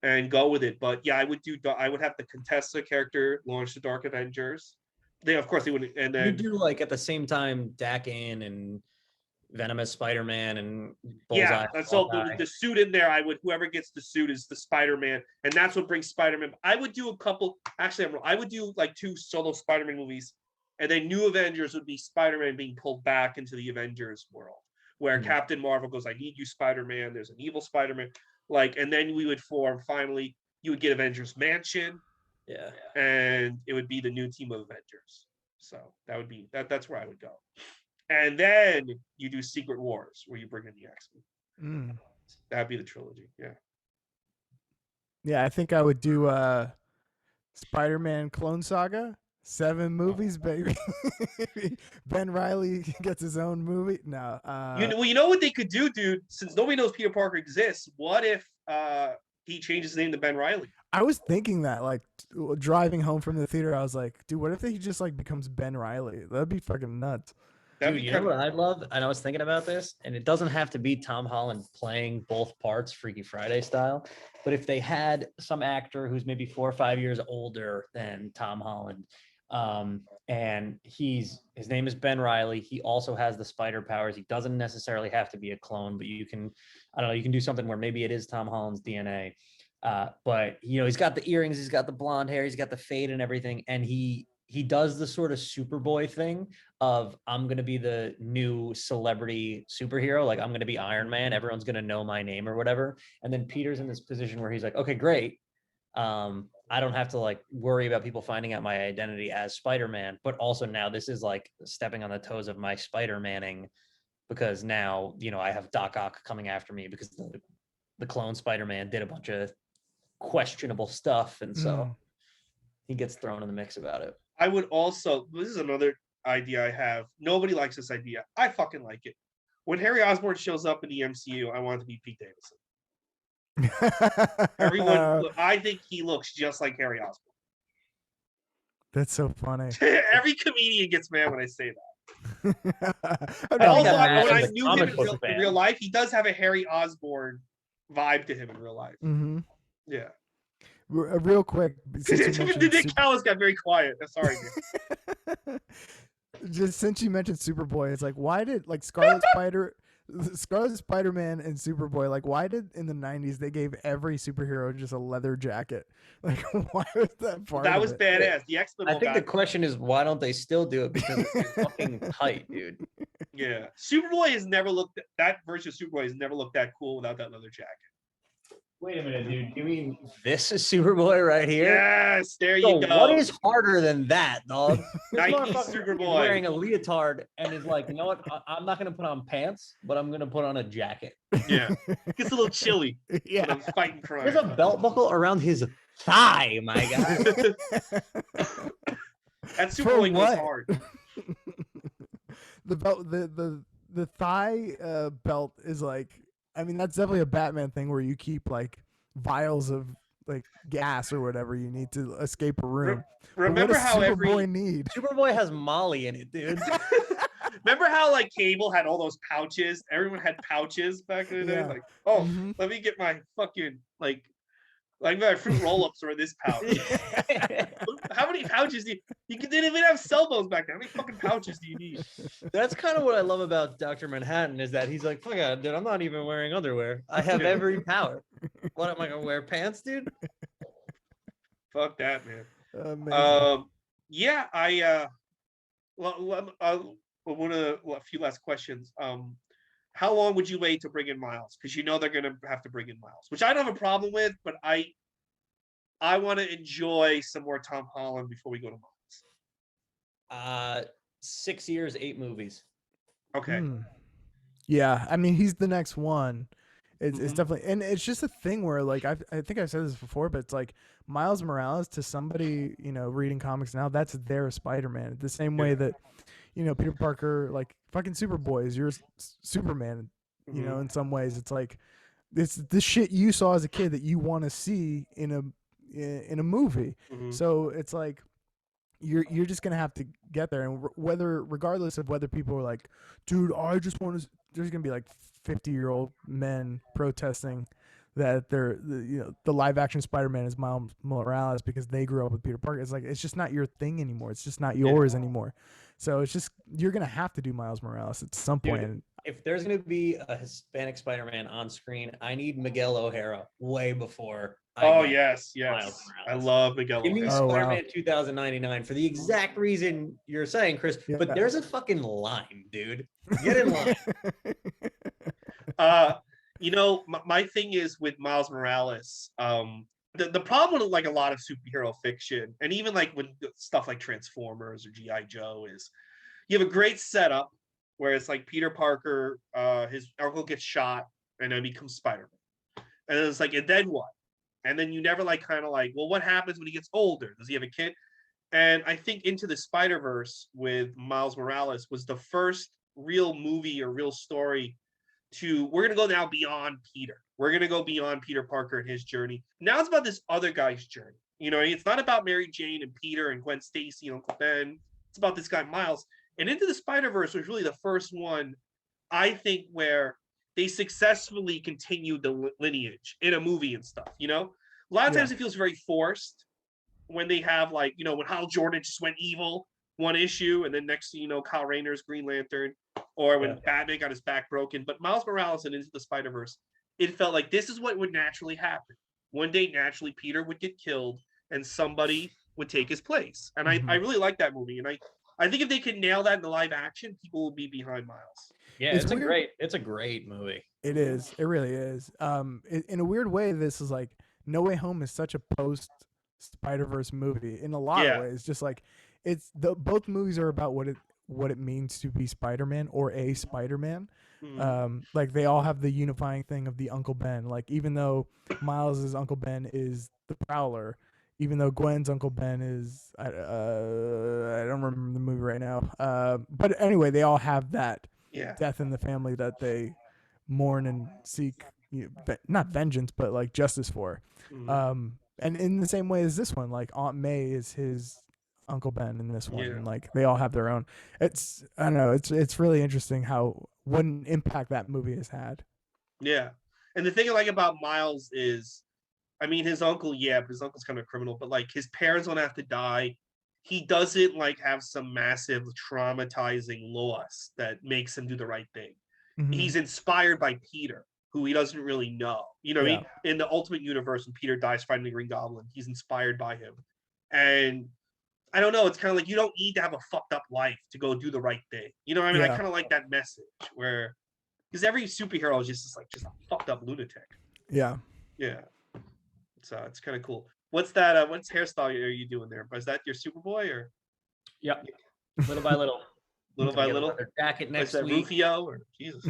Speaker 1: and go with it. But yeah, I would have the Contessa character launch the Dark Avengers. Of course they would, and
Speaker 3: You
Speaker 1: then
Speaker 3: do like at the same time Dakin and Venom as Spider-Man and
Speaker 1: yeah,
Speaker 3: Bullseye.
Speaker 1: so the suit in there, whoever gets the suit is the Spider-Man, and that's what brings Spider-Man. I would do I would do like 2 solo Spider-Man movies, and then New Avengers would be Spider-Man being pulled back into the Avengers world, where Captain Marvel goes, "I need you, Spider-Man." There's an evil Spider-Man, and then we would form. Finally, you would get Avengers Mansion, and it would be the new team of Avengers. So that would be that's where I would go. And then you do Secret Wars, where you bring in the X-Men. That'd be the trilogy. Yeah.
Speaker 2: Yeah, I think I would do Spider-Man Clone Saga. 7 movies, baby. Ben Reilly gets his own movie. No.
Speaker 1: You know what they could do, dude? Since nobody knows Peter Parker exists, what if he changes his name to Ben Reilly?
Speaker 2: I was thinking that, like, driving home from the theater, I was like, dude, what if he just like becomes Ben Reilly? That'd be fucking nuts.
Speaker 3: Dude, you know what I'd love? And I was thinking about this, and it doesn't have to be Tom Holland playing both parts Freaky Friday style, but if they had some actor who's maybe 4 or 5 years older than Tom Holland, and his name is Ben Reilly. He also has the spider powers. He doesn't necessarily have to be a clone, but you can do something where maybe it is Tom Holland's DNA. But he's got the earrings, he's got the blonde hair, he's got the fade and everything, and he does the sort of Superboy thing of, I'm going to be the new celebrity superhero. Like, I'm going to be Iron Man. Everyone's going to know my name or whatever. And then Peter's in this position where he's like, okay, great. I don't have to like worry about people finding out my identity as Spider-Man, but also now this is like stepping on the toes of my Spider-Manning, because now, I have Doc Ock coming after me because the clone Spider-Man did a bunch of questionable stuff. And so he gets thrown in the mix about it.
Speaker 1: I would also, this is another idea I have. Nobody likes this idea. I fucking like it. When Harry Osborn shows up in the MCU, I want it to be Pete Davidson. Everyone, I think he looks just like Harry Osborn.
Speaker 2: That's so funny.
Speaker 1: Every comedian gets mad when I say that.
Speaker 2: When
Speaker 1: I knew him in real life, he does have a Harry Osborn vibe to him in real life.
Speaker 2: Mm-hmm.
Speaker 1: Yeah.
Speaker 2: Real quick,
Speaker 1: Nick Callas got very quiet. Sorry.
Speaker 2: Just since you mentioned Superboy, it's like, why did like Scarlet Spider-Man and Superboy, like, why did in the 90s they gave every superhero just a leather jacket? Like, why was that part?
Speaker 1: That was badass. The X-Men.
Speaker 3: I think the question is, why don't they still do it? Because it's fucking tight, dude.
Speaker 1: Yeah, Superboy has never looked. That version of Superboy has never looked that cool without that leather jacket.
Speaker 3: Wait a minute, dude. You mean this is Superboy right here?
Speaker 1: Yes, there you go.
Speaker 3: What is harder than that, dog?
Speaker 1: 90s Superboy
Speaker 3: wearing a leotard and is like, you know what? I'm not going to put on pants, but I'm going to put on a jacket.
Speaker 1: Yeah, gets a little chilly.
Speaker 2: Yeah,
Speaker 1: when I'm fighting crime.
Speaker 3: There's a belt buckle around his thigh, my guy.
Speaker 1: That Superboy goes hard.
Speaker 2: The belt, the thigh belt is like. I mean, that's definitely a Batman thing where you keep like vials of like gas or whatever you need to escape a room.
Speaker 1: Remember how
Speaker 2: Superboy
Speaker 3: has Molly in it, dude.
Speaker 1: Remember how like Cable had all those pouches? Everyone had pouches back in the day. Like, let me get my fucking like my fruit roll-ups are in this pouch. How many pouches do you didn't even have cell phones back then? How many fucking pouches do you need?
Speaker 3: That's kind of what I love about Dr. Manhattan is that he's like, fuck it, dude, I'm not even wearing underwear. I have every power. What, am I gonna wear pants, dude?
Speaker 1: Fuck that, man. Yeah, want a few last questions. How long would you wait to bring in Miles? Because they're going to have to bring in Miles, which I don't have a problem with, but I want to enjoy some more Tom Holland before we go to Miles.
Speaker 3: 6 years, 8 movies.
Speaker 1: Okay.
Speaker 2: Yeah, I mean, he's the next one. It's definitely, and it's just a thing where like I think I've said this before, but it's like Miles Morales to somebody reading comics now, that's their Spider-Man. The same way that Peter Parker, like fucking Superboy is your Superman. In some ways, it's like it's the shit you saw as a kid that you want to see in a movie. So it's like you're just gonna have to get there, and regardless of whether people are like, dude, I just want to. There's gonna be like 50-year-old men protesting that the live action Spider-Man is Miles Morales because they grew up with Peter Parker. It's like it's just not your thing anymore. It's just not yours anymore. So it's just you're gonna have to do Miles Morales at some point.
Speaker 3: Dude, if there's gonna be a Hispanic Spider-Man on screen, I need Miguel O'Hara way before.
Speaker 1: Yes,
Speaker 3: Miles
Speaker 1: I
Speaker 3: Morales.
Speaker 1: love Miguel.
Speaker 3: Give me
Speaker 1: O'Hara.
Speaker 3: Spider-Man 2099 for the exact reason you're saying, Chris.
Speaker 2: Yeah.
Speaker 3: But there's a fucking line, dude. Get in line.
Speaker 1: My thing is with Miles Morales, the problem with like a lot of superhero fiction, and even like with stuff like Transformers or G.I. Joe, is you have a great setup where it's like Peter Parker, his uncle gets shot and then becomes Spider-Man. And it's like, and then what? And then you never like kind of like, well, what happens when he gets older? Does he have a kid? And I think Into the Spider-Verse with Miles Morales was the first real movie or real story we're going to go now beyond Peter. We're going to go beyond Peter Parker and his journey. Now it's about this other guy's journey. It's not about Mary Jane and Peter and Gwen Stacy and Uncle Ben. It's about this guy, Miles. And Into the Spider-Verse was really the first one, I think, where they successfully continued the lineage in a movie and stuff. A lot of times it feels very forced when they have like, when Hal Jordan just went evil one issue and then next thing you know, Kyle Rayner's Green Lantern, or when Batman got his back broken. But Miles Morales and Into the Spider-Verse, it felt like this is what would naturally happen. One day, naturally, Peter would get killed and somebody would take his place. And I really like that movie. And I think if they could nail that in the live action, people will be behind Miles.
Speaker 3: Yeah, it's a great movie.
Speaker 2: It is. It really is. In a weird way, this is like No Way Home is such a post Spider-Verse movie in a lot of ways. Just like both movies are about what it means to be Spider-Man or a Spider-Man. Like they all have the unifying thing of the Uncle Ben. Like even though Miles's Uncle Ben is the Prowler, even though Gwen's Uncle Ben is I don't remember the movie right now. But anyway, they all have that death in the family that they mourn and seek not vengeance but like justice for. And in the same way as this one, like Aunt May is his Uncle Ben in this one, and like they all have their own. I don't know. It's really interesting what an impact that movie has had.
Speaker 1: Yeah, and the thing I like about Miles is, I mean, his uncle, but his uncle's kind of a criminal, but like his parents don't have to die. He doesn't like have some massive traumatizing loss that makes him do the right thing. He's inspired by Peter, who he doesn't really know. In the Ultimate Universe, when Peter dies fighting the Green Goblin, he's inspired by him. And I don't know, it's kind of like you don't need to have a fucked up life to go do the right thing. I kind of like that message where, because every superhero is just a fucked up lunatic.
Speaker 2: Yeah.
Speaker 1: So it's kind of cool. What's that? What's hairstyle are you doing there? Is that your Superboy or?
Speaker 3: Yep. Little by little.
Speaker 1: Little by little.
Speaker 3: Jacket next week.
Speaker 1: Rufio or Jesus.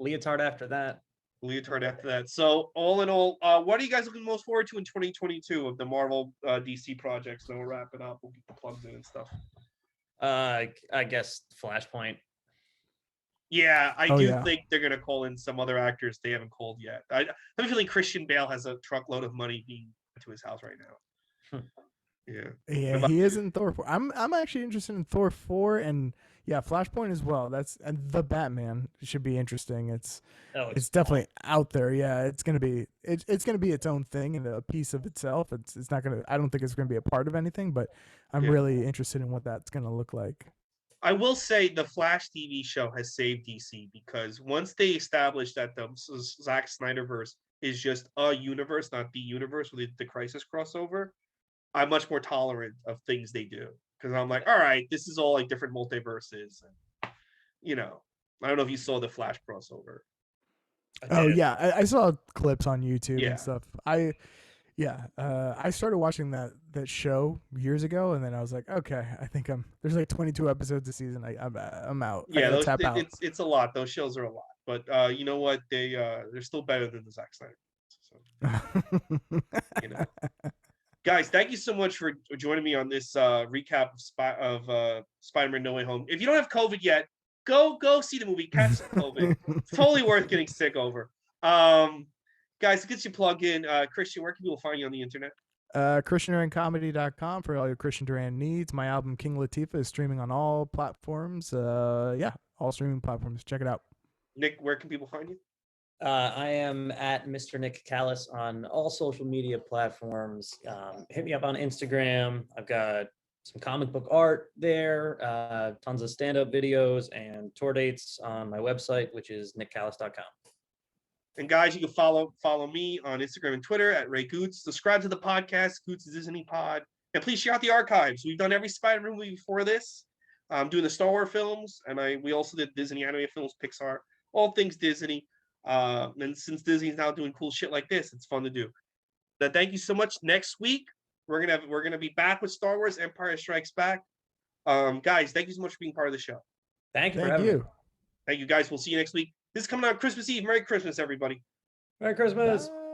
Speaker 3: Leotard after that.
Speaker 1: So all in all, what are you guys looking most forward to in 2022 of the Marvel DC projects? Then we'll wrap it up. We'll get the plugs in and stuff.
Speaker 3: I guess Flashpoint.
Speaker 1: Yeah, I do think they're gonna call in some other actors they haven't called yet. I'm feeling Christian Bale has a truckload of money being to his house right now.
Speaker 2: Yeah, he is in Thor 4. I'm actually interested in Thor 4 and Flashpoint as well. And the Batman should be interesting. It's definitely out there. Yeah, it's gonna be its own thing and a piece of itself. It's not gonna. I don't think it's gonna be a part of anything, but I'm really interested in what that's gonna look like.
Speaker 1: I will say the Flash TV show has saved DC because once they established that the Zack Snyderverse is just a universe, not the universe with the Crisis crossover, I'm much more tolerant of things they do because I'm like, all right, this is all like different multiverses. And, I don't know if you saw the Flash crossover.
Speaker 2: I saw clips on YouTube and stuff. I started watching that show years ago, and then I was like, okay, I think there's like 22 episodes a season. I'm out.
Speaker 1: Yeah, it's a lot. Those shows are a lot, but you know what? They're still better than the Zack Snyder. So, guys, thank you so much for joining me on this recap of Spider-Man: No Way Home. If you don't have COVID yet, go see the movie. Catch some COVID. It's totally worth getting sick over. Guys, get you plug in. Christian, where can people find you on the internet?
Speaker 2: ChristianDuranComedy.com for all your Christian Duran needs. My album King Latifah is streaming on all platforms. All streaming platforms. Check it out.
Speaker 1: Nick, where can people find you?
Speaker 3: I am at Mr. Nick Callas on all social media platforms. Hit me up on Instagram. I've got some comic book art there, tons of stand-up videos and tour dates on my website, which is nickcallas.com.
Speaker 1: And guys, you can follow me on Instagram and Twitter at Ray Goots. Subscribe to the podcast, Goots Disney Pod. And please share out the archives. We've done every Spider-Man movie before this. I'm doing the Star Wars films, and we also did Disney animated films, Pixar, all things Disney. And since Disney's now doing cool shit like this, it's fun to do. So thank you so much. Next week, we're gonna be back with Star Wars Empire Strikes Back. Guys, thank you so much for being part of the show.
Speaker 3: Thank you for
Speaker 2: Thank
Speaker 3: having me.
Speaker 2: you.
Speaker 1: Thank you guys. We'll see you next week. This is coming out Christmas Eve. Merry Christmas, everybody.
Speaker 3: Merry Christmas.
Speaker 2: Bye.